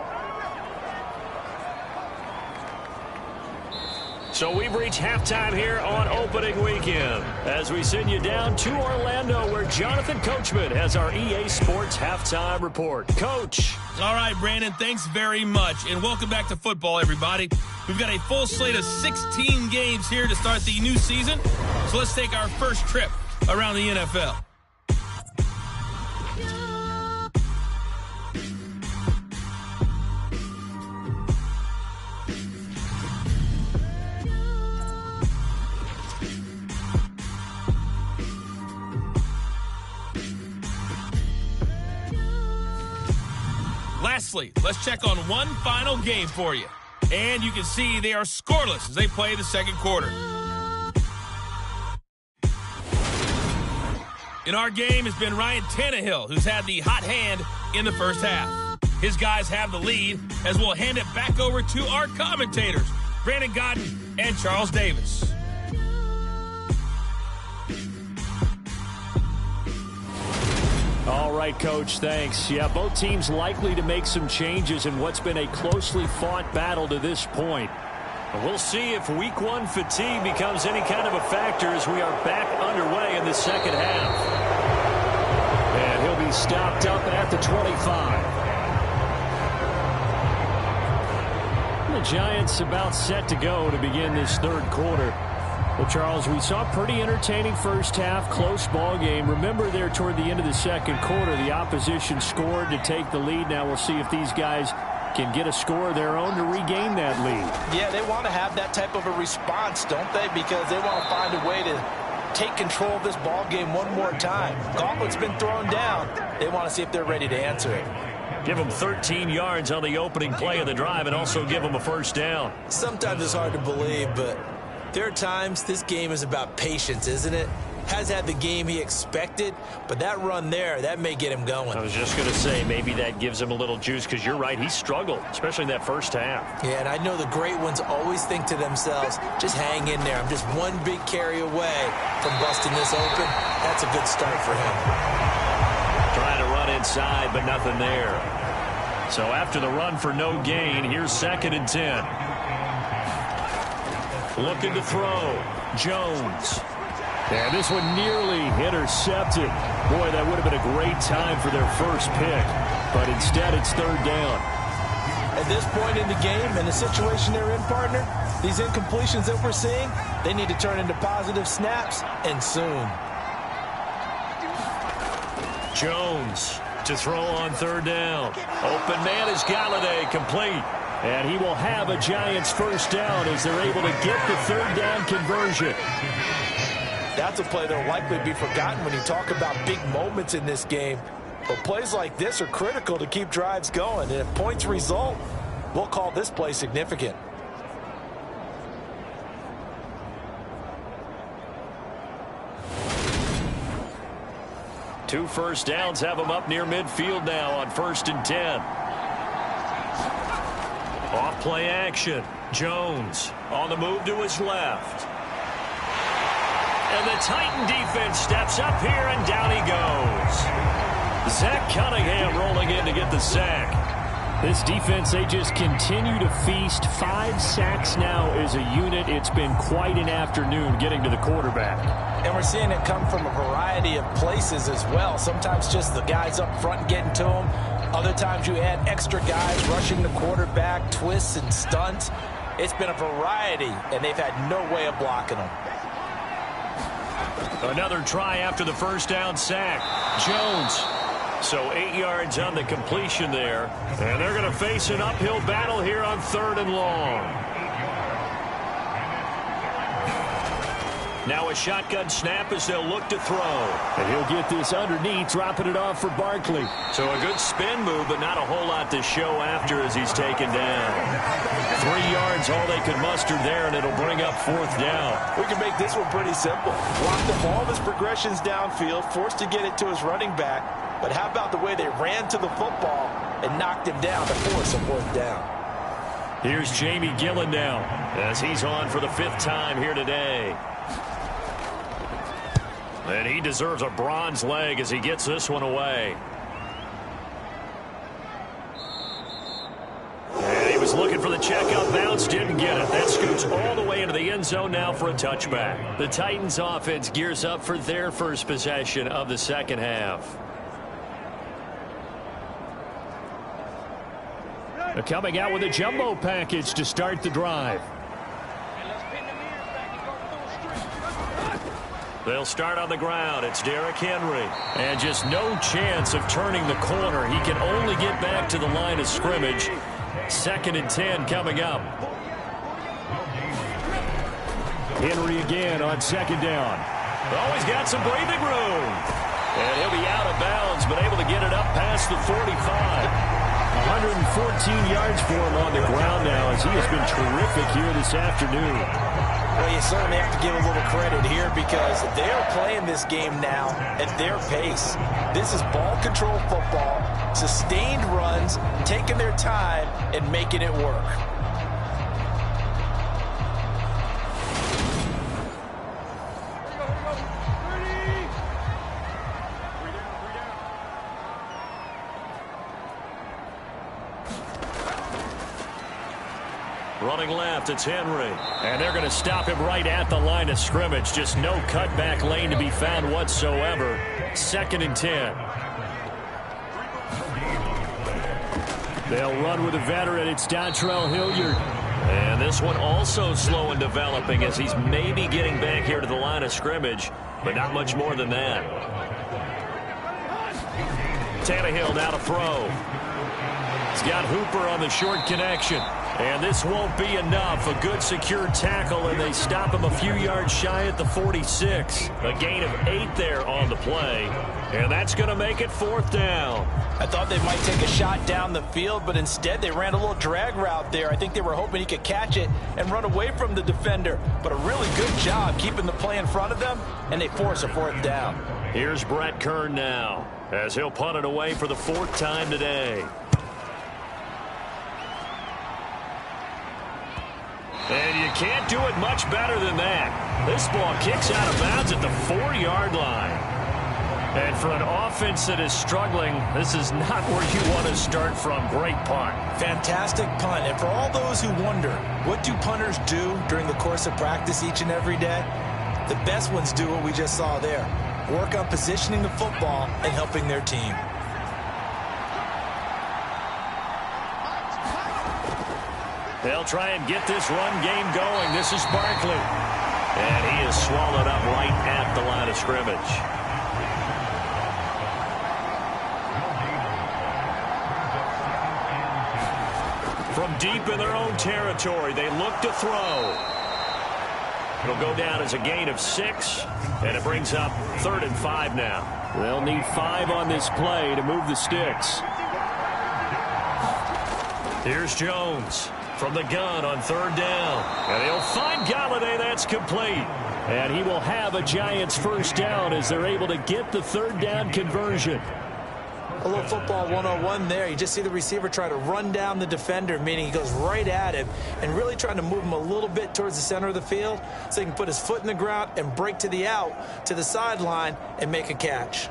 So we've reached halftime here on opening weekend as we send you down to Orlando, where Jonathan Coachman has our EA Sports halftime report. Coach. All right, Brandon, thanks very much. And welcome back to football, everybody. We've got a full slate of 16 games here to start the new season. So let's take our first trip around the NFL. Lastly, let's check on one final game for you. And you can see they are scoreless as they play the second quarter. In our game has been Ryan Tannehill, who's had the hot hand in the first half. His guys have the lead, as we'll hand it back over to our commentators, Brandon Godden and Charles Davis. All right, Coach, thanks. Yeah, both teams likely to make some changes in what's been a closely fought battle to this point. And we'll see if week 1 fatigue becomes any kind of a factor as we are back underway in the second half. And he'll be stopped up at the 25. The Giants about set to go to begin this third quarter. Well, Charles, we saw a pretty entertaining first half, close ball game. Remember there toward the end of the second quarter, the opposition scored to take the lead. Now we'll see if these guys can get a score of their own to regain that lead. Yeah, they want to have that type of a response, don't they? Because they want to find a way to take control of this ball game one more time. Gauntlet's been thrown down. They want to see if they're ready to answer it. Give them 13 yards on the opening play of the drive and also give them a first down. Sometimes it's hard to believe, but there are times this game is about patience, isn't it? Has had the game he expected, but that run there, that may get him going. I was just going to say, maybe that gives him a little juice, because you're right, he struggled, especially in that first half. Yeah, and I know the great ones always think to themselves, just hang in there. I'm just one big carry away from busting this open. That's a good start for him. Trying to run inside, but nothing there. So after the run for no gain, here's 2nd and 10. Looking to throw. Jones. And this one nearly intercepted. Boy, that would have been a great time for their first pick. But instead, it's 3rd down. At this point in the game and the situation they're in, partner, these incompletions that we're seeing, they need to turn into positive snaps, and soon. Jones to throw on 3rd down. Open man is Galladay, complete. And he will have a Giants first down as they're able to get the 3rd down conversion. That's a play that will likely be forgotten when you talk about big moments in this game. But plays like this are critical to keep drives going. And if points result, we'll call this play significant. Two first downs have them up near midfield now on 1st and 10. Off play action. Jones on the move to his left. And the Titan defense steps up here, and down he goes. Zach Cunningham rolling in to get the sack. This defense, they just continue to feast. 5 sacks now as a unit. It's been quite an afternoon getting to the quarterback. And we're seeing it come from a variety of places as well. Sometimes just the guys up front getting to him. Other times you add extra guys rushing the quarterback, twists and stunts. It's been a variety, and they've had no way of blocking them. Another try after the first down sack. Jones. So 8 yards on the completion there. And they're going to face an uphill battle here on 3rd and long. Now a shotgun snap as they'll look to throw. And he'll get this underneath, dropping it off for Barkley. So a good spin move, but not a whole lot to show after as he's taken down. 3 yards, all they could muster there, and it'll bring up 4th down. We can make this one pretty simple. Block the ball of his progressions downfield, forced to get it to his running back. But how about the way they ran to the football and knocked him down to force a 4th down? Here's Jamie Gillen now as he's on for the 5th time here today. And he deserves a bronze leg as he gets this one away. And he was looking for the checkout bounce, didn't get it. That scoots all the way into the end zone now for a touchback. The Titans offense gears up for their first possession of the second half. They're coming out with a jumbo package to start the drive. They'll start on the ground. It's Derrick Henry. And just no chance of turning the corner. He can only get back to the line of scrimmage. 2nd and 10 coming up. Henry again on 2nd down. Oh, he's got some breathing room. And he'll be out of bounds, but able to get it up past the 45. 114 yards for him on the ground now as he has been terrific here this afternoon. Well, you certainly have to give a little credit here because they are playing this game now at their pace. This is ball control football, sustained runs, taking their time and making it work. Running left, it's Henry. And they're going to stop him right at the line of scrimmage. Just no cutback lane to be found whatsoever. 2nd and 10. They'll run with a veteran. It's Dontrell Hilliard. And this one also slow and developing as he's maybe getting back here to the line of scrimmage, but not much more than that. Tannehill now to throw. He's got Hooper on the short connection. And this won't be enough. A good secure tackle, and they stop him a few yards shy at the 46. A gain of 8 there on the play. And that's going to make it 4th down. I thought they might take a shot down the field, but instead they ran a little drag route there. I think they were hoping he could catch it and run away from the defender. But a really good job keeping the play in front of them, and they force a 4th down. Here's Brett Kern now as he'll punt it away for the 4th time today. And you can't do it much better than that. This ball kicks out of bounds at the 4-yard line. And for an offense that is struggling, this is not where you want to start from. Great punt. Fantastic punt. And for all those who wonder, what do punters do during the course of practice each and every day? The best ones do what we just saw there. Work on positioning the football and helping their team. They'll try and get this run game going. This is Barkley. And he is swallowed up right at the line of scrimmage. From deep in their own territory, they look to throw. It'll go down as a gain of 6, and it brings up 3rd and 5 now. They'll need 5 on this play to move the sticks. Here's Jones from the gun on 3rd down. And he'll find Galladay. That's complete. And he will have a Giants first down as they're able to get the 3rd down conversion. A little football 101 there. You just see the receiver try to run down the defender, meaning he goes right at him and really trying to move him a little bit towards the center of the field so he can put his foot in the ground and break to the out, to the sideline, and make a catch.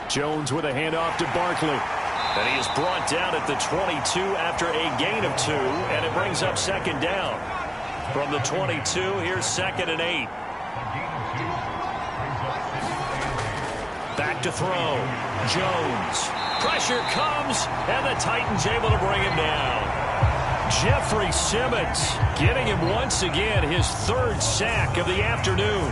Jones with a handoff to Barkley. And he is brought down at the 22 after a gain of 2, and it brings up 2nd down. From the 22, here's 2nd and 8. Back to throw. Jones. Pressure comes, and the Titans able to bring him down. Jeffrey Simmons getting him once again his 3rd sack of the afternoon.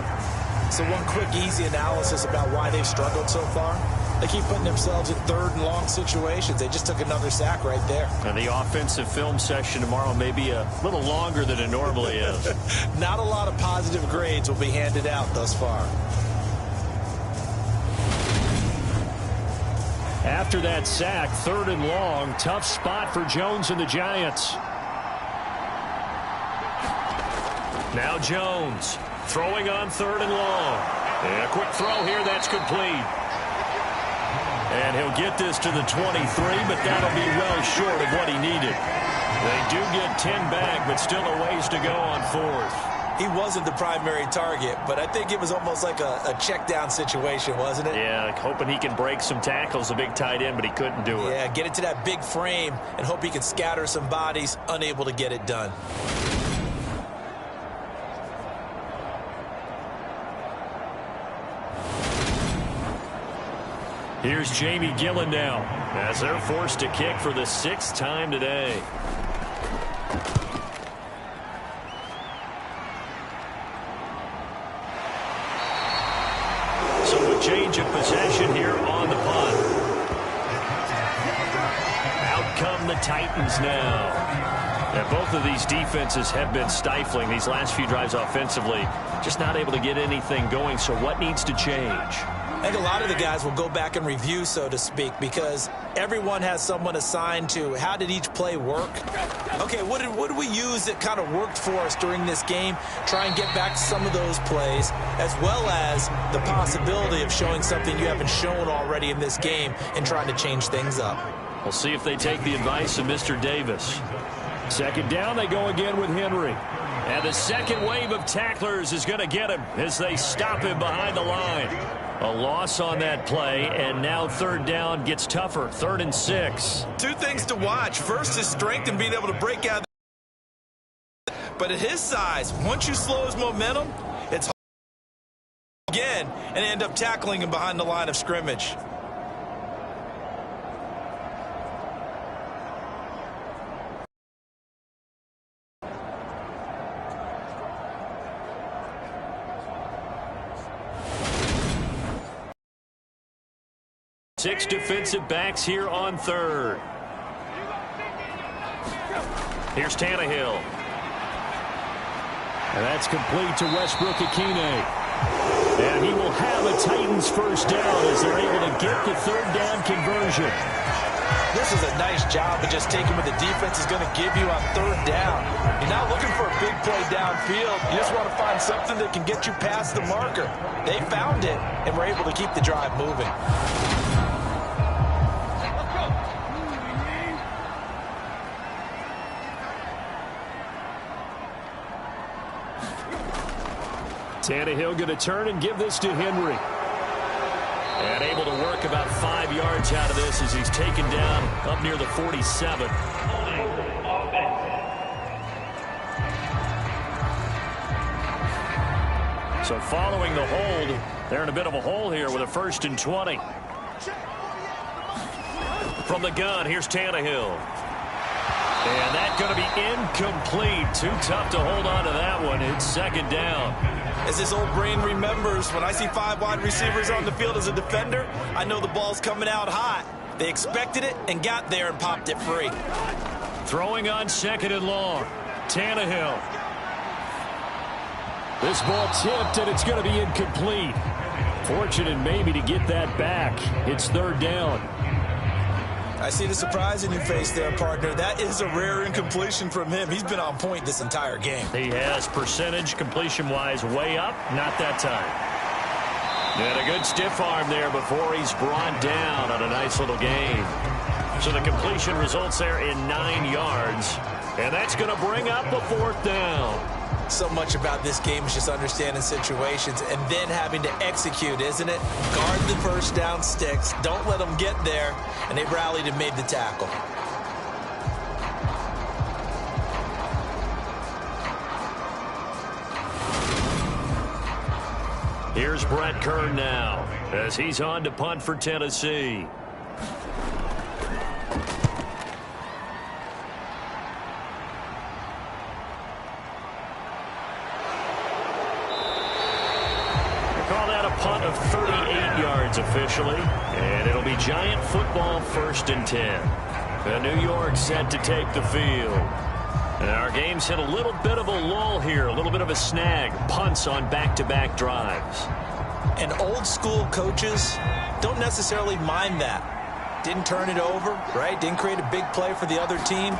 So one quick, easy analysis about why they've struggled so far. They keep putting themselves in 3rd and long situations. They just took another sack right there. And the offensive film session tomorrow may be a little longer than it normally is. Not a lot of positive grades will be handed out thus far. After that sack, 3rd and long, tough spot for Jones and the Giants. Now Jones throwing on 3rd and long. And a quick throw here, that's complete. And he'll get this to the 23, but that'll be well short of what he needed. They do get 10 back, but still a ways to go on 4th. He wasn't the primary target, but I think it was almost like a check down situation, wasn't it? Yeah, like hoping he can break some tackles, a big tight end, but he couldn't do it. Yeah, get it to that big frame and hope he can scatter some bodies, unable to get it done. Here's Jamie Gillen now as they're forced to kick for the 6th time today. So a change of possession here on the punt. Out come the Titans now. And both of these defenses have been stifling these last few drives offensively. Just not able to get anything going, so what needs to change? I think a lot of the guys will go back and review, so to speak, because everyone has someone assigned to how did each play work. Okay, what did we use that kind of worked for us during this game? Try and get back to some of those plays, as well as the possibility of showing something you haven't shown already in this game and trying to change things up. We'll see if they take the advice of Mr. Davis. 2nd down, they go again with Henry. And the second wave of tacklers is going to get him as they stop him behind the line. A loss on that play, and now 3rd down gets tougher. 3rd and 6. 2 things to watch. First, his strength and being able to break out. But at his size, once you slow his momentum, it's hard again and end up tackling him behind the line of scrimmage. Six defensive backs here on 3rd. Here's Tannehill. And that's complete to Westbrook-Ikhine. And he will have a Titans first down as they're able to get the 3rd down conversion. This is a nice job of just taking what the defense is going to give you on 3rd down. You're not looking for a big play downfield. You just want to find something that can get you past the marker. They found it and were able to keep the drive moving. Tannehill going to turn and give this to Henry. And able to work about 5 yards out of this as he's taken down up near the 47. So following the hold, they're in a bit of a hole here with a 1st and 20. From the gun, here's Tannehill. And that's going to be incomplete. Too tough to hold on to that one. It's 2nd down. As this old brain remembers, when I see 5 wide receivers on the field as a defender, I know the ball's coming out hot. They expected it and got there and popped it free. Throwing on 2nd and long. Tannehill. This ball tipped, and it's going to be incomplete. Fortunate maybe to get that back. It's 3rd down. I see the surprise in your face there, partner. That is a rare incompletion from him. He's been on point this entire game. He has percentage completion-wise way up. Not that time. And a good stiff arm there before he's brought down on a nice little gain. So the completion results there in 9 yards. And that's going to bring up a 4th down. So much about this game is just understanding situations and then having to execute, isn't it? Guard the first down sticks. Don't let them get there. And they rallied and made the tackle. Here's Brett Kern now as he's on to punt for Tennessee. Punt of 38 yards officially, and it'll be Giant football 1st and 10. The New York set to take the field. And our game's hit a little bit of a lull here, a little bit of a snag. Punts on back-to-back drives. And old school coaches don't necessarily mind that. Didn't turn it over, right? Didn't create a big play for the other team.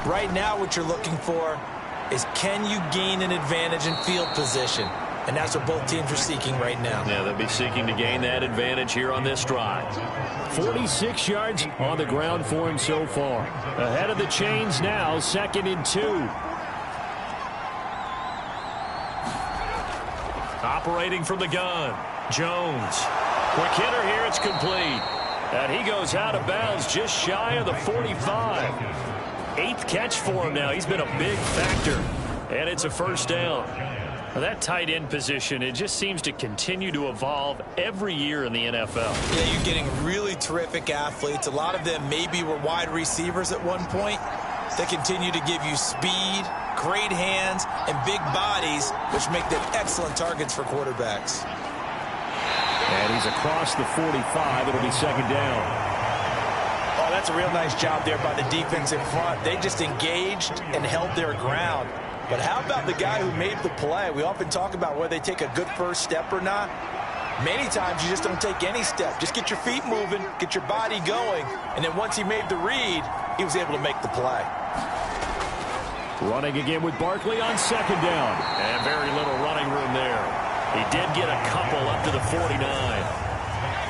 Right now what you're looking for is, can you gain an advantage in field position? And that's what both teams are seeking right now. Yeah, they'll be seeking to gain that advantage here on this drive. 46 yards on the ground for him so far. Ahead of the chains now, 2nd and 2. Operating from the gun, Jones. Quick hitter here, it's complete. And he goes out of bounds just shy of the 45. 8th catch for him now. He's been a big factor. And it's a 1st down. That tight end position, it just seems to continue to evolve every year in the NFL. Yeah, you're getting really terrific athletes. A lot of them maybe were wide receivers at one point. They continue to give you speed, great hands, and big bodies, which make them excellent targets for quarterbacks. And he's across the 45. It'll be 2nd down. Oh, that's a real nice job there by the defense in front. They just engaged and held their ground. But how about the guy who made the play? We often talk about whether they take a good first step or not. Many times you just don't take any step. Just get your feet moving, get your body going, and then once he made the read, he was able to make the play. Running again with Barkley on 2nd down. And very little running room there. He did get a couple up to the 49.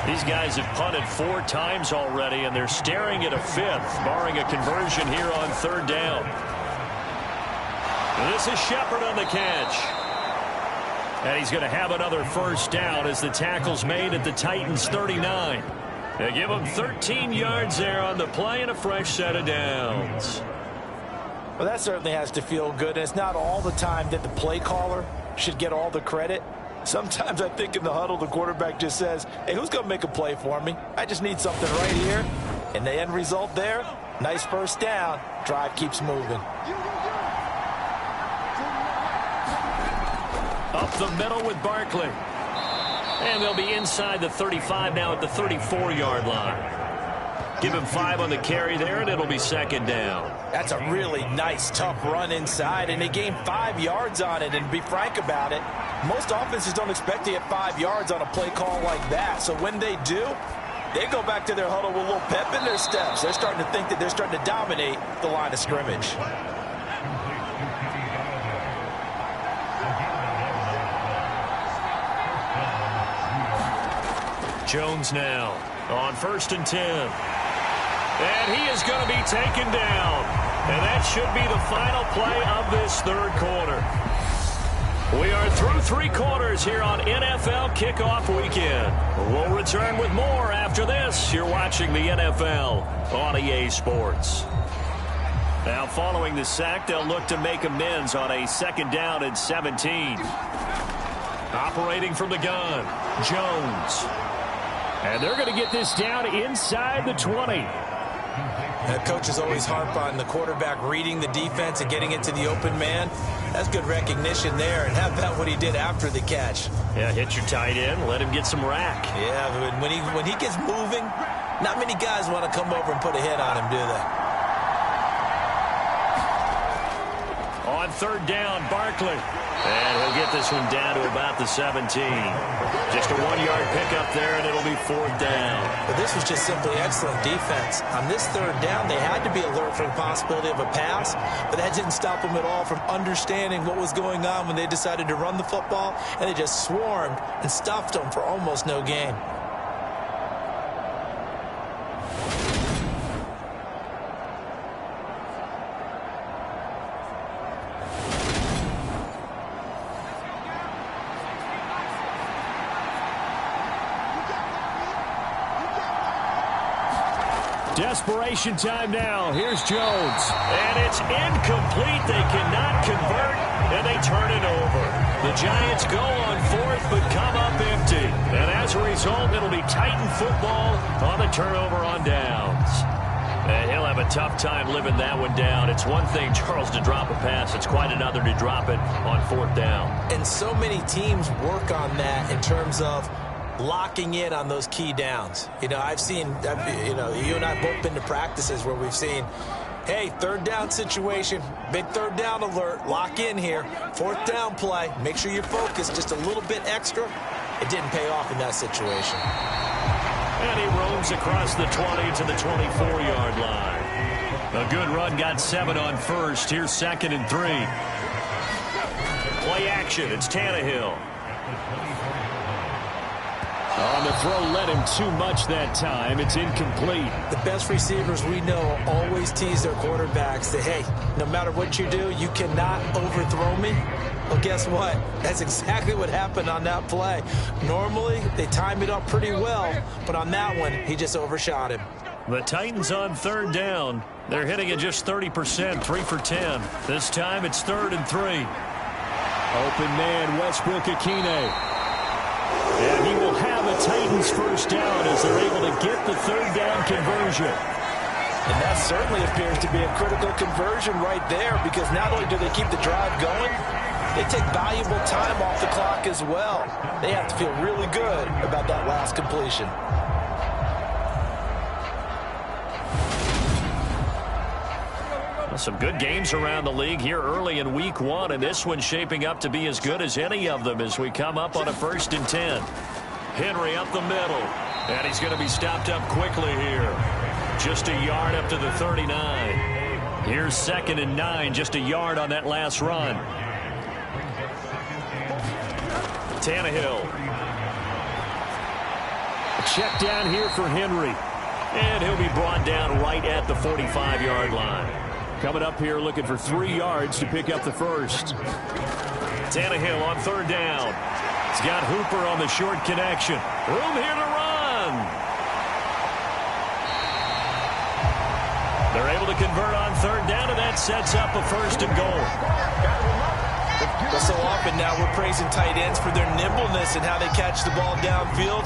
These guys have punted 4 times already, and they're staring at a 5th, barring a conversion here on 3rd down. This is Shepard on the catch. And he's going to have another 1st down as the tackle's made at the Titans' 39. They give him 13 yards there on the play and a fresh set of downs. Well, that certainly has to feel good. And it's not all the time that the play caller should get all the credit. Sometimes I think in the huddle, the quarterback just says, hey, who's going to make a play for me? I just need something right here. And the end result there, nice 1st down. Drive keeps moving. Up the middle with Barkley. And they'll be inside the 35 now at the 34-yard line. Give him 5 on the carry there, and it'll be 2nd down. That's a really nice, tough run inside, and they gained 5 yards on it. And to be frank about it, most offenses don't expect to get 5 yards on a play call like that. So when they do, they go back to their huddle with a little pep in their steps. They're starting to think that they're starting to dominate the line of scrimmage. Jones now on 1st and 10. And he is going to be taken down. And that should be the final play of this 3rd quarter. We are through 3 quarters here on NFL Kickoff Weekend. We'll return with more after this. You're watching the NFL on EA Sports. Now following the sack, they'll look to make amends on a 2nd down and 17. Operating from the gun, Jones. And they're going to get this down inside the 20. Coaches always harp on the quarterback reading the defense and getting it to the open man. That's good recognition there. And how about what he did after the catch? Yeah, hit your tight end, let him get some rack. Yeah, when he gets moving, Not many guys want to come over and put a hit on him, do they? On third down, Barkley. And he'll get this one down to about the 17. Just a 1-yard pickup there, and it'll be fourth down. But this was just simply excellent defense. On this third down, they had to be alert for the possibility of a pass, but that didn't stop them at all from understanding what was going on when they decided to run the football, and they just swarmed and stuffed them for almost no gain. Desperation time now. Here's Jones. And it's incomplete. They cannot convert, and they turn it over. The Giants go on fourth, but come up empty. And as a result, it'll be Titan football on the turnover on downs. And he'll have a tough time living that one down. It's one thing, Charles, to drop a pass. It's quite another to drop it on fourth down. And so many teams work on that in terms of locking in on those key downs. You know, I've seen, you and I both been to practices where we've seen, hey, third down situation, big third down alert, lock in here, fourth down play, make sure you're focused just a little bit extra. It didn't pay off in that situation. And he roams across the 20 to the 24-yard line. A good run, got 7 on first. Here's 2nd and 3. Play action, it's Tannehill. On the throw, led him too much that time. It's incomplete. The best receivers we know always tease their quarterbacks that, hey, no matter what you do, you cannot overthrow me. Well, guess what? That's exactly what happened on that play. Normally, they time it up pretty well, but on that one, he just overshot him. The Titans on third down. They're hitting at just 30%, 3 for 10. This time, it's 3rd and 3. Open man, Westbrook-Akine. And he will have a Titans first down as they're able to get the third down conversion. And that certainly appears to be a critical conversion right there, because not only do they keep the drive going, they take valuable time off the clock as well. They have to feel really good about that last completion. Some good games around the league here early in week 1, and this one's shaping up to be as good as any of them as we come up on a 1st and 10. Henry up the middle, and he's going to be stopped up quickly here. Just a yard up to the 39. Here's 2nd and 9, just a yard on that last run. Tannehill. A check down here for Henry. And he'll be brought down right at the 45-yard line. Coming up here looking for 3 yards to pick up the first. Tannehill on third down. He's got Hooper on the short connection. Room here to run. They're able to convert on third down, and that sets up a 1st and goal. Well, so often now we're praising tight ends for their nimbleness and how they catch the ball downfield.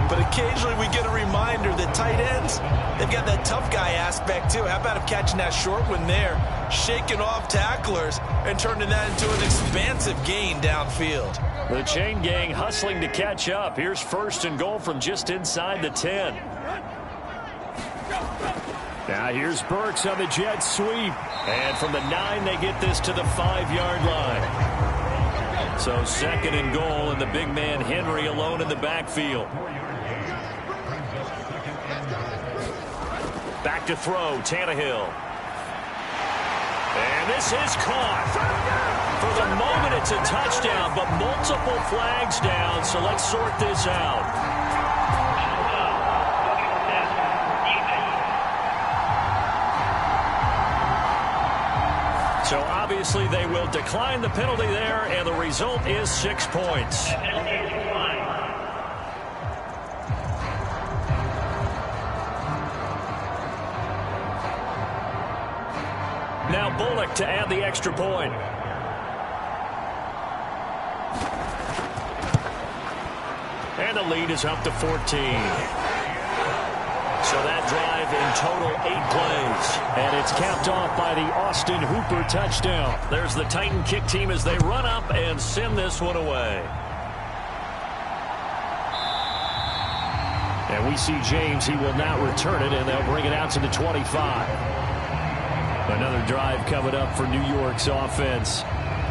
But occasionally we get a reminder that tight ends, they've got that tough guy aspect too. How about him catching that short one there, shaking off tacklers, and turning that into an expansive gain downfield. The chain gang hustling to catch up. Here's 1st and goal from just inside the 10. Now here's Burks on the jet sweep. And from the 9, they get this to the 5-yard line. So 2nd and goal, and the big man Henry alone in the backfield. Back to throw, Tannehill. And this is caught. For the moment, it's a touchdown, but multiple flags down, so let's sort this out. So obviously they will decline the penalty there, and the result is 6 points. Now Bullock to add the extra point. And the lead is up to 14. So that drive in total 8 plays. And it's capped off by the Austin Hooper touchdown. There's the Titan kick team as they run up and send this one away. And we see James. He will not return it, and they'll bring it out to the 25. Another drive coming up for New York's offense.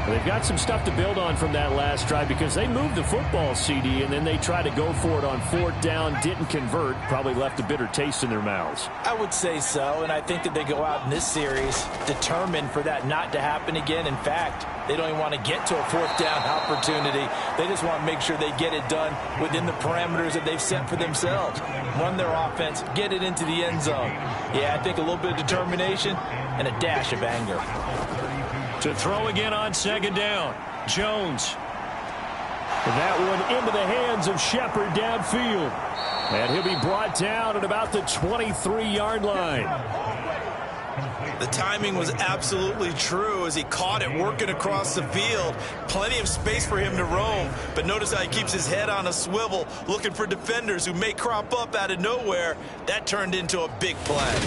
They've got some stuff to build on from that last drive because they moved the football, CD, and then they tried to go for it on 4th down, didn't convert, probably left a bitter taste in their mouths. I would say so, and I think that they go out in this series determined for that not to happen again. In fact, they don't even want to get to a 4th down opportunity. They just want to make sure they get it done within the parameters that they've set for themselves. Run their offense, get it into the end zone. Yeah, I think a little bit of determination and a dash of anger. To throw again on 2nd down. Jones. That one into the hands of Shepard downfield. And he'll be brought down at about the 23-yard line. The timing was absolutely true as he caught it working across the field. Plenty of space for him to roam. But notice how he keeps his head on a swivel, looking for defenders who may crop up out of nowhere. That turned into a big play.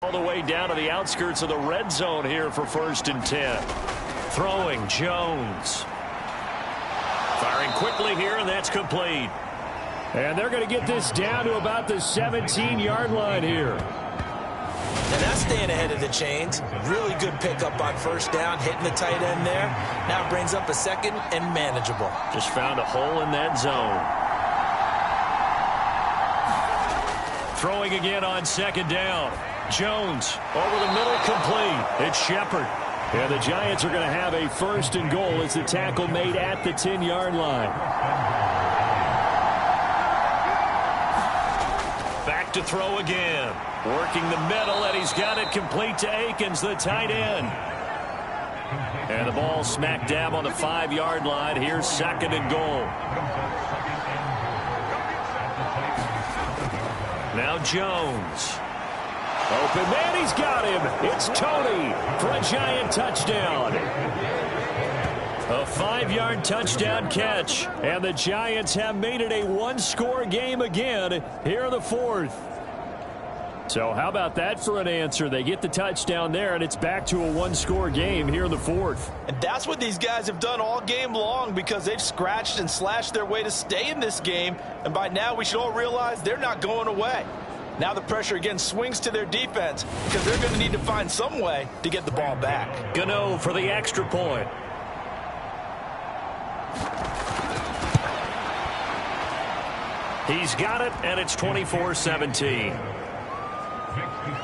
All the way down to the outskirts of the red zone here for 1st and 10. Throwing Jones. Firing quickly here, and that's complete. And they're going to get this down to about the 17-yard line here. And that's staying ahead of the chains. Really good pickup on 1st down, hitting the tight end there. Now it brings up a 2nd and manageable. Just found a hole in that zone. Throwing again on 2nd down. Jones over the middle, complete. It's Shepard. And the Giants are going to have a 1st and goal as the tackle made at the 10-yard line. Back to throw again. Working the middle, and he's got it complete to Akins, the tight end. And the ball smack dab on the 5-yard line. Here's 2nd and goal. Now Jones. Open man, he's got him. It's Tony for a Giant touchdown. A 5-yard touchdown catch. And the Giants have made it a 1-score game again here in the 4th. So how about that for an answer? They get the touchdown there, and it's back to a 1-score game here in the 4th. And that's what these guys have done all game long because they've scratched and slashed their way to stay in this game. And by now we should all realize they're not going away. Now the pressure again swings to their defense because they're going to need to find some way to get the ball back. Gano for the extra point. He's got it, and it's 24-17.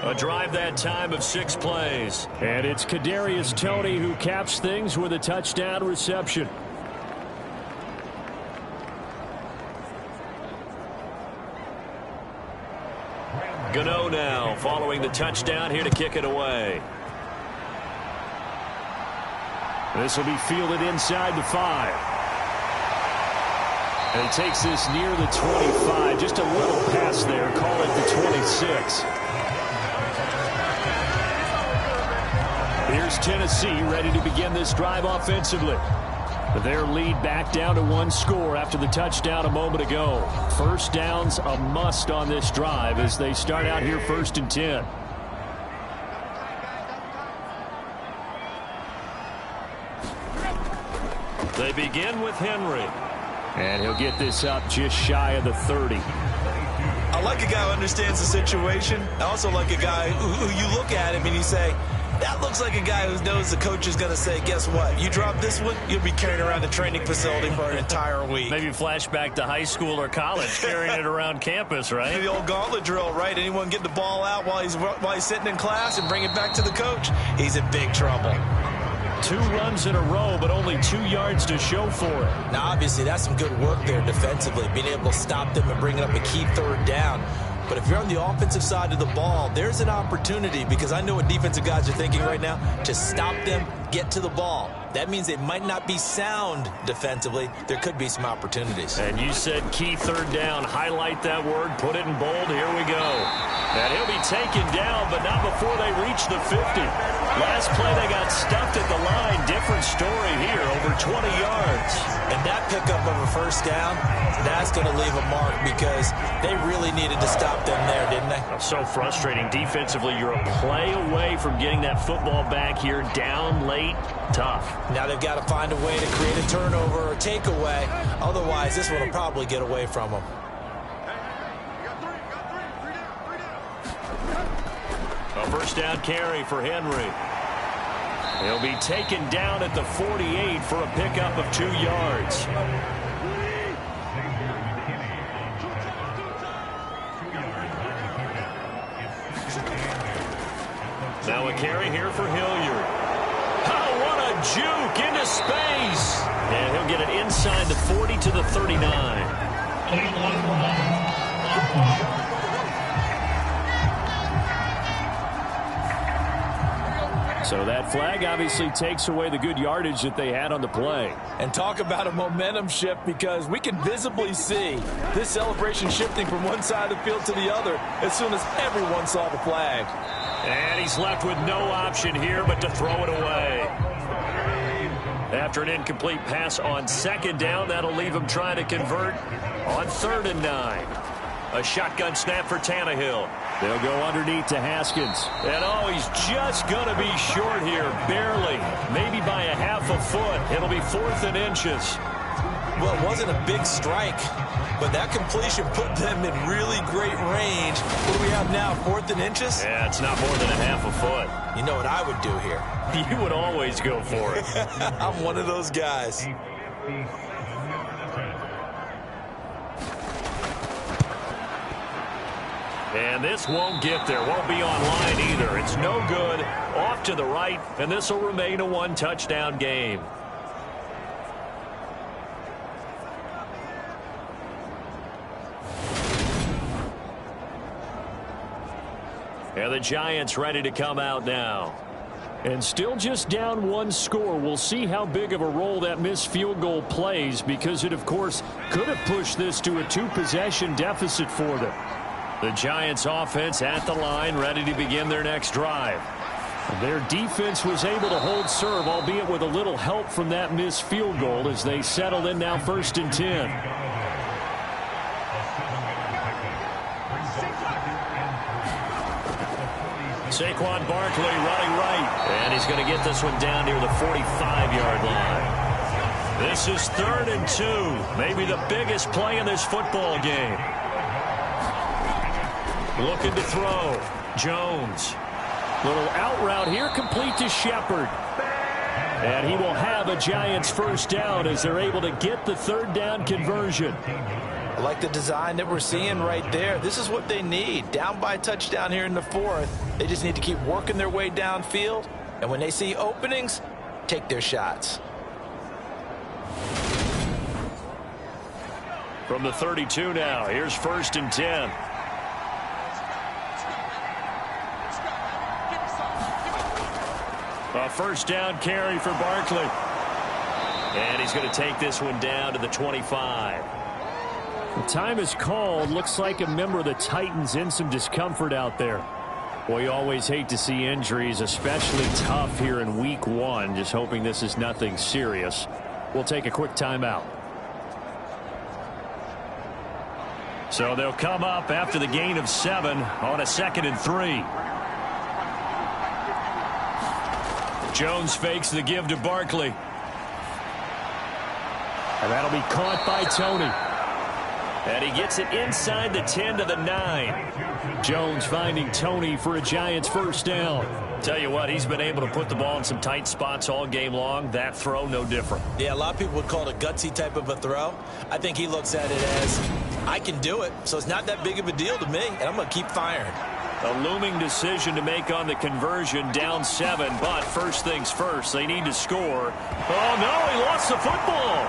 A drive that time of 6 plays. And it's Kadarius Toney who caps things with a touchdown reception. Gano now following the touchdown here to kick it away. This will be fielded inside the 5. And he takes this near the 25. Just a little pass there. Call it the 26. Here's Tennessee ready to begin this drive offensively. Their lead back down to 1 score after the touchdown a moment ago. 1st down's a must on this drive as they start out here 1st and 10. They begin with Henry. And he'll get this up just shy of the 30. I like a guy who understands the situation. I also like a guy who you look at him and you say, that looks like a guy who knows the coach is going to say, guess what? You drop this one, you'll be carrying around the training facility for an entire week. Maybe flashback to high school or college, carrying it around campus, right? The old gauntlet drill, right? Anyone get the ball out while he's sitting in class and bring it back to the coach? He's in big trouble. 2 runs in a row, but only 2 yards to show for it. Now, obviously, that's some good work there defensively, being able to stop them and bringing up a key 3rd down. But if you're on the offensive side of the ball, there's an opportunity because I know what defensive guys are thinking right now. To stop them, get to the ball. That means they might not be sound defensively. There could be some opportunities. And you said key 3rd down. Highlight that word. Put it in bold. Here we go. And he'll be taken down, but not before they reach the 50. Last play, they got stuffed at the line. Different story here. over 20 yards. And that pickup of a first down, that's going to leave a mark because they really needed to stop them there, didn't they? So frustrating. Defensively, you're a play away from getting that football back here. Down late, tough. Now They've got to find a way to create a turnover or takeaway. Otherwise, this one will probably get away from them. A first down carry for Henry. He'll be taken down at the 48 for a pickup of 2 yards. Now a carry here for Hilliard. Oh, what a juke into space. And he'll get it inside the 40 to the 39. So that flag obviously takes away the good yardage that they had on the play. And talk about a momentum shift, because we can visibly see this celebration shifting from one side of the field to the other as soon as everyone saw the flag. And he's left with no option here but to throw it away. After an incomplete pass on second down, that'll leave him trying to convert on 3rd and 9. A shotgun snap for Tannehill. They'll go underneath to Haskins. And oh, he's just going to be short here, barely. Maybe by a half a foot. It'll be 4th and inches. Well, it wasn't a big strike, but that completion put them in really great range. What do we have now, 4th and inches? Yeah, it's not more than a half a foot. You know what I would do here? You would always go for it. I'm one of those guys. And this won't get there. Won't be online either. It's no good. Off to the right, and this will remain a 1-touchdown game. And the Giants ready to come out now. And still just down 1 score. We'll see how big of a role that missed field goal plays, because it, of course, could have pushed this to a 2-possession deficit for them. The Giants offense at the line, ready to begin their next drive. Their defense was able to hold serve, albeit with a little help from that missed field goal, as they settle in now 1st and 10. Saquon Barkley running right. And he's going to get this one down near the 45-yard line. This is 3rd and 2. Maybe the biggest play in this football game. Looking to throw. Jones. Little out route here, complete to Shepard. And he will have a Giants first down as they're able to get the 3rd down conversion. I like the design that we're seeing right there. This is what they need. Down by a touchdown here in the 4th. They just need to keep working their way downfield. And when they see openings, take their shots. From the 32 now, here's 1st and 10. A first down carry for Barkley. And he's going to take this one down to the 25. The time is called. Looks like a member of the Titans in some discomfort out there. Boy, you always hate to see injuries, especially tough here in week 1. Just hoping this is nothing serious. We'll take a quick timeout. So they'll come up after the gain of 7 on a 2nd and 3. Jones fakes the give to Barkley. And that'll be caught by Tony. And he gets it inside the 10 to the 9. Jones finding Tony for a Giants first down. Tell you what, he's been able to put the ball in some tight spots all game long. That throw, no different. Yeah, a lot of people would call it a gutsy type of a throw. I think he looks at it as, I can do it, so it's not that big of a deal to me, and I'm going to keep firing. A looming decision to make on the conversion, down 7, but first things first, they need to score. Oh, no, he lost the football.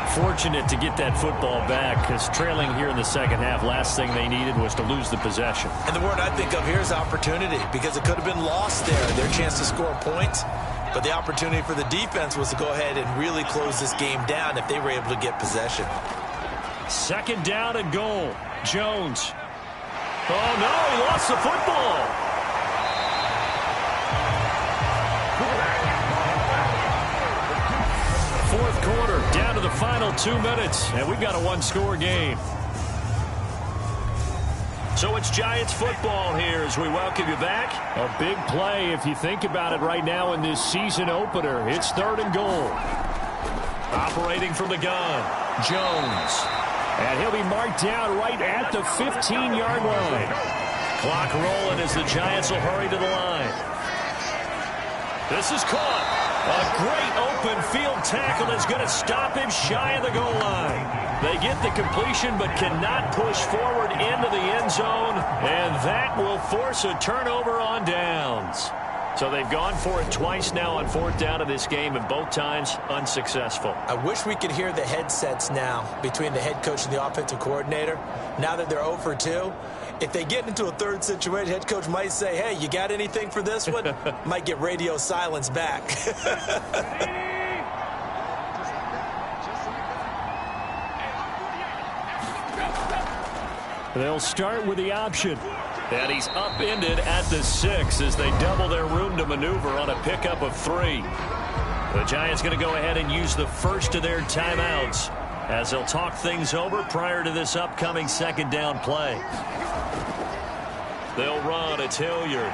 Fortunate to get that football back, because trailing here in the second half, last thing they needed was to lose the possession. And the word I think of here is opportunity, because it could have been lost there, their chance to score points. But the opportunity for the defense was to go ahead and really close this game down if they were able to get possession. 2nd down and goal. Jones. Oh, no, he lost the football. Fourth quarter, down to the final 2 minutes, and we've got a one-score game. So it's Giants football here as we welcome you back. A big play if you think about it right now in this season opener. It's 3rd and goal. Operating from the gun, Jones. And he'll be marked down right at the 15-yard line. Clock rolling as the Giants will hurry to the line. This is caught. A great open field tackle is going to stop him shy of the goal line. They get the completion but cannot push forward into the end zone, and that will force a turnover on downs. So they've gone for it twice now on 4th down in this game, and both times unsuccessful. I wish we could hear the headsets now between the head coach and the offensive coordinator. Now that they're 0 for 2, if they get into a third situation, head coach might say, hey, you got anything for this one? Might get radio silence back. They'll start with the option. And he's upended at the 6 as they double their room to maneuver on a pickup of 3. The Giants going to go ahead and use the first of their timeouts as they'll talk things over prior to this upcoming 2nd down play. They'll run. It's Hilliard.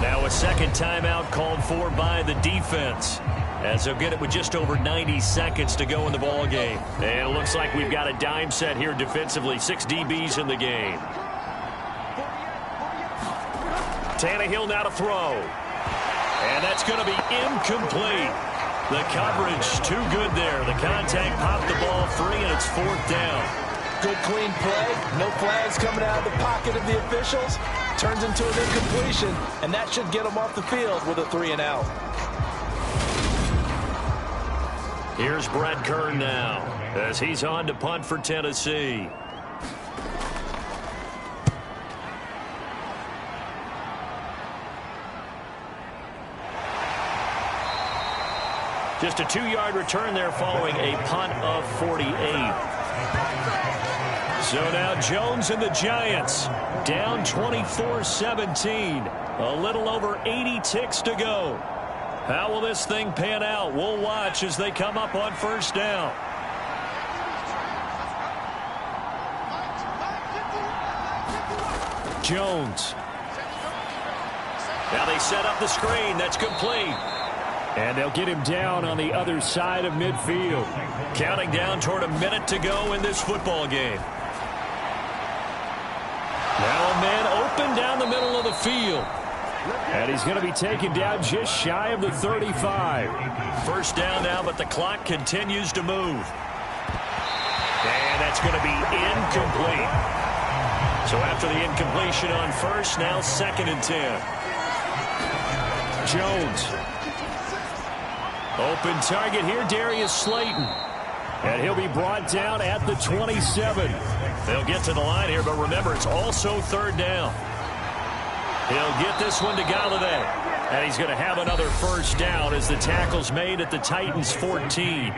Now a 2nd timeout called for by the defense, as they'll get it with just over 90 seconds to go in the ball game. And it looks like we've got a dime set here defensively. 6 DBs in the game. Tannehill now to throw. And that's going to be incomplete. The coverage too good there. The contact popped the ball free, and it's 4th down. Good clean play. No flags coming out of the pocket of the officials. Turns into an incompletion, and that should get them off the field with a 3-and-out. Here's Brett Kern now as he's on to punt for Tennessee. Just a 2-yard return there following a punt of 48. So now Jones and the Giants down 24-17. A little over 80 ticks to go. How will this thing pan out? We'll watch as they come up on 1st down. Jones. Now they set up the screen. That's complete. And they'll get him down on the other side of midfield. Counting down toward a minute to go in this football game. Now a man open down the middle of the field. And he's going to be taken down just shy of the 35. 1st down now, but the clock continues to move. And that's going to be incomplete. So after the incompletion on 1st, now 2nd and 10. Jones. Open target here, Darius Slayton. And he'll be brought down at the 27. They'll get to the line here, but remember, it's also 3rd down. He'll get this one to Galladay. And he's going to have another 1st down as the tackle's made at the Titans' 14.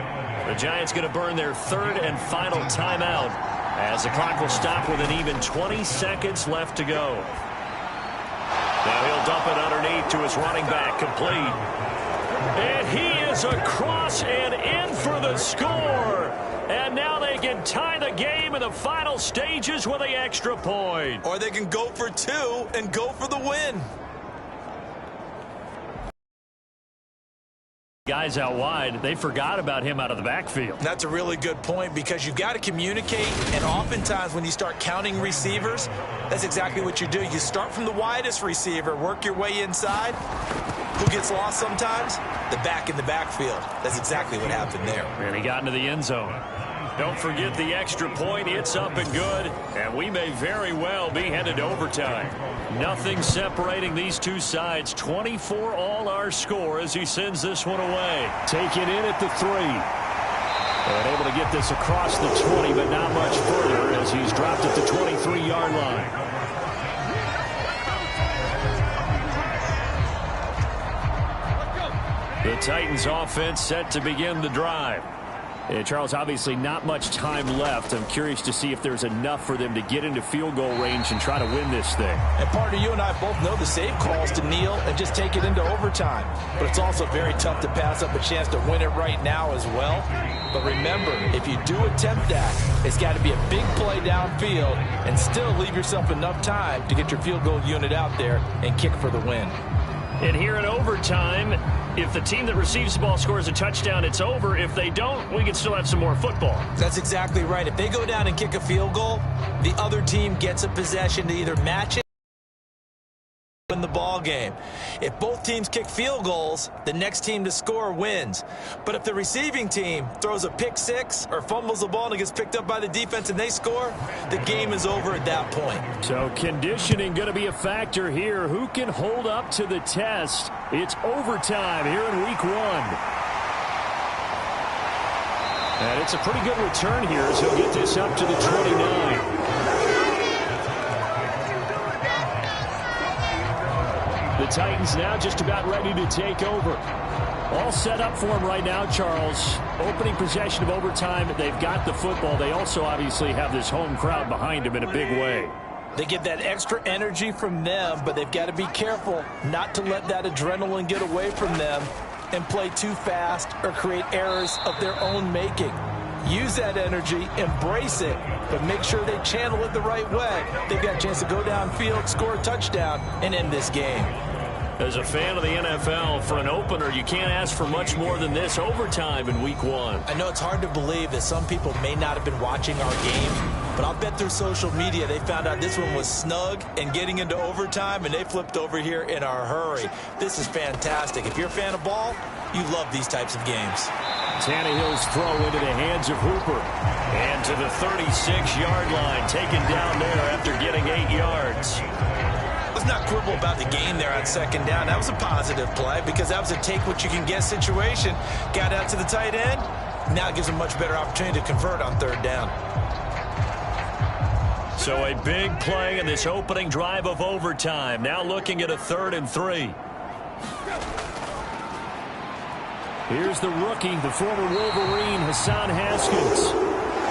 The Giants going to burn their 3rd and final timeout as the clock will stop with an even 20 seconds left to go. Now he'll dump it underneath to his running back, complete. And he is across and in for the score. And now they can tie the game in the final stages with the extra point. Or they can go for 2 and go for the win. Guys out wide, they forgot about him out of the backfield. That's a really good point because you got to communicate, and oftentimes when you start counting receivers, that's exactly what you do. You start from the widest receiver, work your way inside. Who gets lost sometimes? The back in the backfield. That's exactly what happened there. And he got into the end zone. Don't forget the extra point. It's up and good, and we may very well be headed to overtime. Nothing separating these two sides. 24 all our score as he sends this one away. Taken in at the 3. And able to get this across the 20, but not much further as he's dropped at the 23-yard line. The Titans offense set to begin the drive. Charles, obviously not much time left. I'm curious to see if there's enough for them to get into field goal range and try to win this thing. And partner, you and I both know the safe calls to kneel and just take it into overtime. But it's also very tough to pass up a chance to win it right now as well. But remember, if you do attempt that, it's got to be a big play downfield and still leave yourself enough time to get your field goal unit out there and kick for the win. And here in overtime, if the team that receives the ball scores a touchdown, it's over. If they don't, we can still have some more football. That's exactly right. If they go down and kick a field goal, the other team gets a possession to either match it or win the ball game. If both teams kick field goals, the next team to score wins. But if the receiving team throws a pick six or fumbles the ball and it gets picked up by the defense and they score, the game is over at that point. So conditioning going to be a factor here. Who can hold up to the test? It's overtime here in week 1. And it's a pretty good return here as he'll get this up to the 29. The Titans now just about ready to take over. All set up for him right now, Charles. Opening possession of overtime. They've got the football. They also obviously have this home crowd behind them in a big way. They get that extra energy from them, but they've got to be careful not to let that adrenaline get away from them and play too fast or create errors of their own making. Use that energy, embrace it, but make sure they channel it the right way. They've got a chance to go downfield, score a touchdown, and end this game. As a fan of the NFL, for an opener, you can't ask for much more than this overtime in week 1. I know it's hard to believe that some people may not have been watching our game, but I'll bet through social media they found out this one was snug and getting into overtime, and they flipped over here in a hurry. This is fantastic. If you're a fan of ball, you love these types of games. Tannehill's throw into the hands of Hooper. And to the 36-yard line, taken down there after getting 8 yards. Let's not quibble about the game there on second down. That was a positive play because that was a take-what-you-can-get situation. Got out to the tight end. Now it gives them a much better opportunity to convert on third down. So a big play in this opening drive of overtime. Now looking at a 3rd and 3. Here's the rookie, the former Wolverine, Hassan Haskins.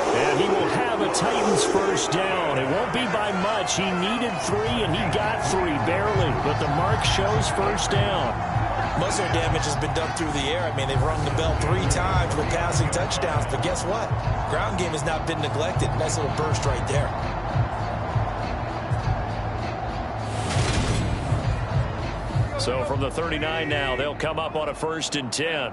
And he will have a Titans first down. It won't be by much. He needed 3, and he got 3, barely. But the mark shows first down. Most of their damage has been done through the air. I mean, they've rung the bell 3 times with passing touchdowns. But guess what? Ground game has not been neglected. Nice little burst right there. So from the 39 now, they'll come up on a 1st and 10.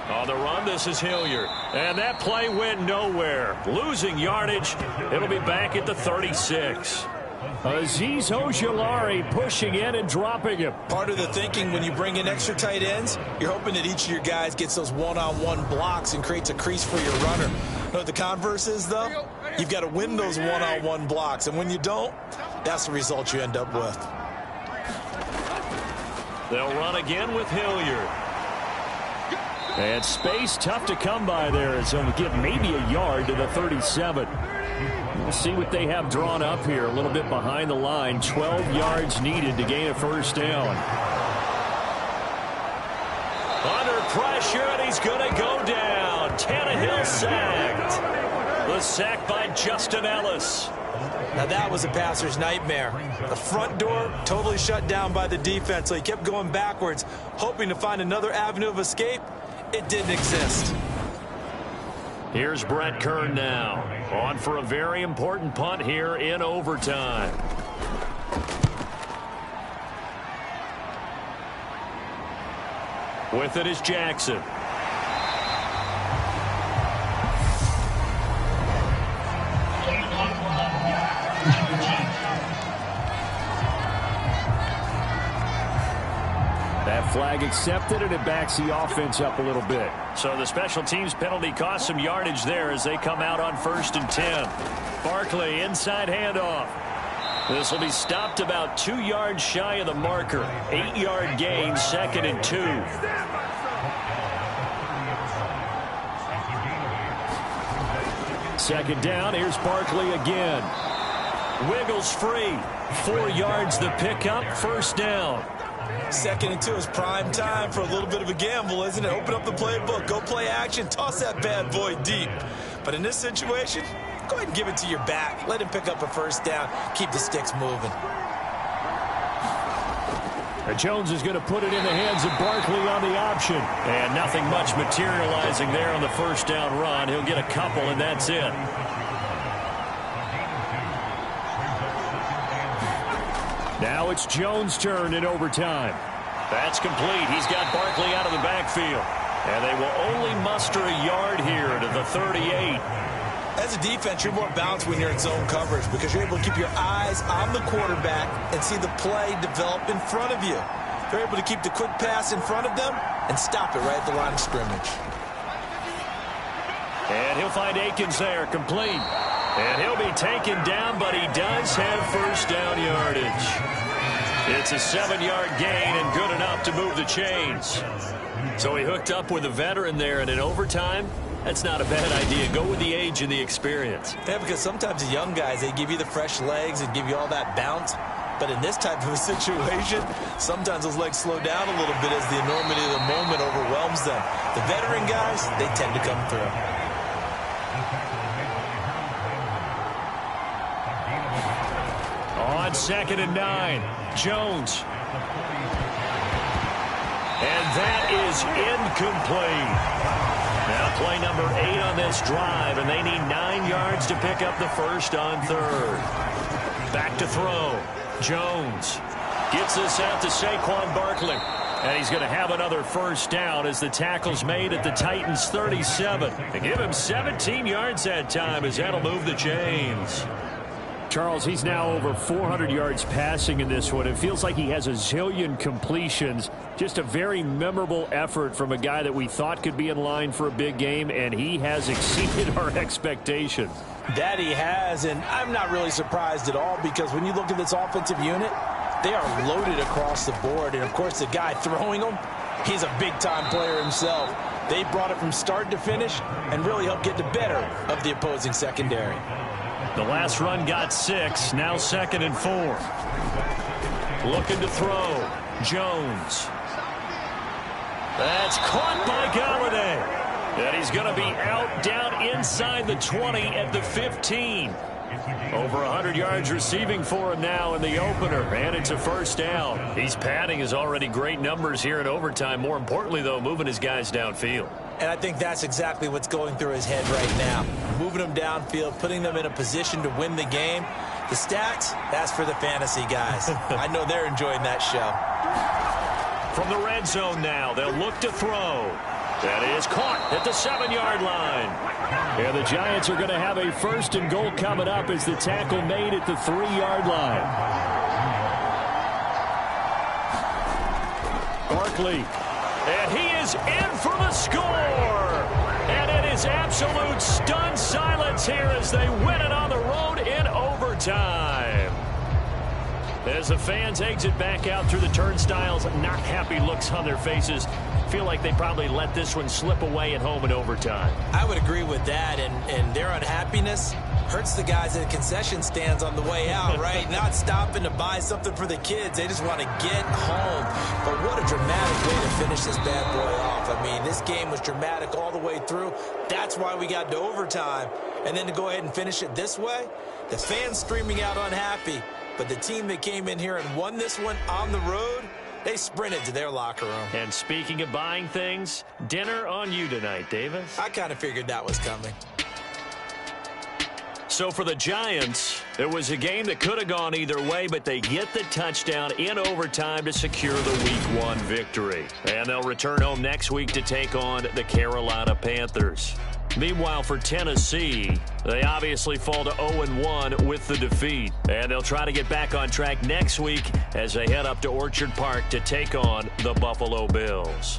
On the run, this is Hilliard. And that play went nowhere. Losing yardage. It'll be back at the 36. Azeez Ojulari pushing in and dropping him. Part of the thinking when you bring in extra tight ends, you're hoping that each of your guys gets those one-on-one blocks and creates a crease for your runner. You know what the converse is, though? You've got to win those one-on-one blocks. And when you don't, that's the result you end up with. They'll run again with Hilliard. And space tough to come by there. So to give maybe a yard to the 37. We'll see what they have drawn up here. A little bit behind the line. 12 yards needed to gain a first down. Under pressure, and he's going to go down. Tannehill sacked. The sack by Justin Ellis. Now that was a passer's nightmare. The front door totally shut down by the defense, so he kept going backwards, hoping to find another avenue of escape. It didn't exist. Here's Brett Kern now, on for a very important punt here in overtime. With it is Jackson. That flag accepted, and it backs the offense up a little bit. So the special teams penalty cost some yardage there as they come out on 1st and 10. Barkley, inside handoff. This will be stopped about 2 yards shy of the marker. 8-yard gain, 2nd and 2. Second down, here's Barkley again. Wiggles free. 4 yards the pickup, first down. 2nd and 2 is prime time for a little bit of a gamble, isn't it? Open up the playbook, go play action, toss that bad boy deep. But in this situation, go ahead and give it to your back. Let him pick up a first down. Keep the sticks moving. And Jones is going to put it in the hands of Barkley on the option. And nothing much materializing there on the first down run. He'll get a couple, and that's it. Now it's Jones' turn in overtime. That's complete. He's got Barkley out of the backfield. And they will only muster a yard here to the 38. As a defense, you're more balanced when you're in zone coverage because you're able to keep your eyes on the quarterback and see the play develop in front of you. You're able to keep the quick pass in front of them and stop it right at the line of scrimmage. And he'll find Akins there, complete. And he'll be taken down, but he does have first down yardage. It's a 7-yard gain and good enough to move the chains. So he hooked up with a veteran there, and in overtime, that's not a bad idea. Go with the age and the experience. Yeah, because sometimes the young guys, they give you the fresh legs and give you all that bounce. But in this type of a situation, sometimes those legs slow down a little bit as the enormity of the moment overwhelms them. The veteran guys, they tend to come through. On 2nd and 9, Jones. And that is incomplete. Now play number 8 on this drive, and they need 9 yards to pick up the first on 3rd. Back to throw. Jones gets this out to Saquon Barkley. And he's going to have another first down as the tackle's made at the Titans' 37. They give him 17 yards that time as that'll move the chains. Charles, he's now over 400 yards passing in this one. It feels like he has a zillion completions. Just a very memorable effort from a guy that we thought could be in line for a big game, and he has exceeded our expectations. That he has, and I'm not really surprised at all because when you look at this offensive unit, they are loaded across the board. And, of course, the guy throwing them, he's a big-time player himself. They brought it from start to finish and really helped get the better of the opposing secondary. The last run got 6, now 2nd and 4. Looking to throw. Jones. That's caught by Galladay. And he's going to be out down inside the 20 at the 15. Over 100 yards receiving for him now in the opener, and it's a first down. He's padding his already great numbers here in overtime. More importantly, though, moving his guys downfield. And I think that's exactly what's going through his head right now. Moving them downfield, putting them in a position to win the game. The stats, that's for the fantasy guys. I know they're enjoying that show. From the red zone now, they'll look to throw. That is caught at the 7-yard line. And the Giants are going to have a 1st and goal coming up as the tackle made at the 3-yard line. Barkley. And he is in for the score. And it is absolute stunned silence here as they win it on the road in overtime. As the fans exit back out through the turnstiles, not happy looks on their faces. Feel like they probably let this one slip away at home in overtime. I would agree with that, and their unhappiness hurts the guys at the concession stands on the way out, right? Not stopping to buy something for the kids. They just want to get home. But what a dramatic way to finish this bad boy off. I mean, this game was dramatic all the way through. That's why we got to overtime. And then to go ahead and finish it this way, the fans streaming out unhappy. But the team that came in here and won this one on the road, they sprinted to their locker room. And speaking of buying things, dinner on you tonight, Davis. I kind of figured that was coming. So for the Giants, it was a game that could have gone either way, but they get the touchdown in overtime to secure the Week 1 victory. And they'll return home next week to take on the Carolina Panthers. Meanwhile, for Tennessee, they obviously fall to 0-1 with the defeat. And they'll try to get back on track next week as they head up to Orchard Park to take on the Buffalo Bills.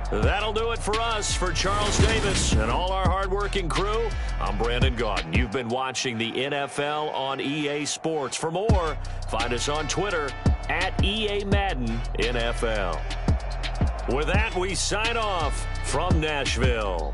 That'll do it for us. For Charles Davis and all our hardworking crew, I'm Brandon Gaudin. You've been watching the NFL on EA Sports. For more, find us on Twitter at EA Madden NFL. With that, we sign off from Nashville.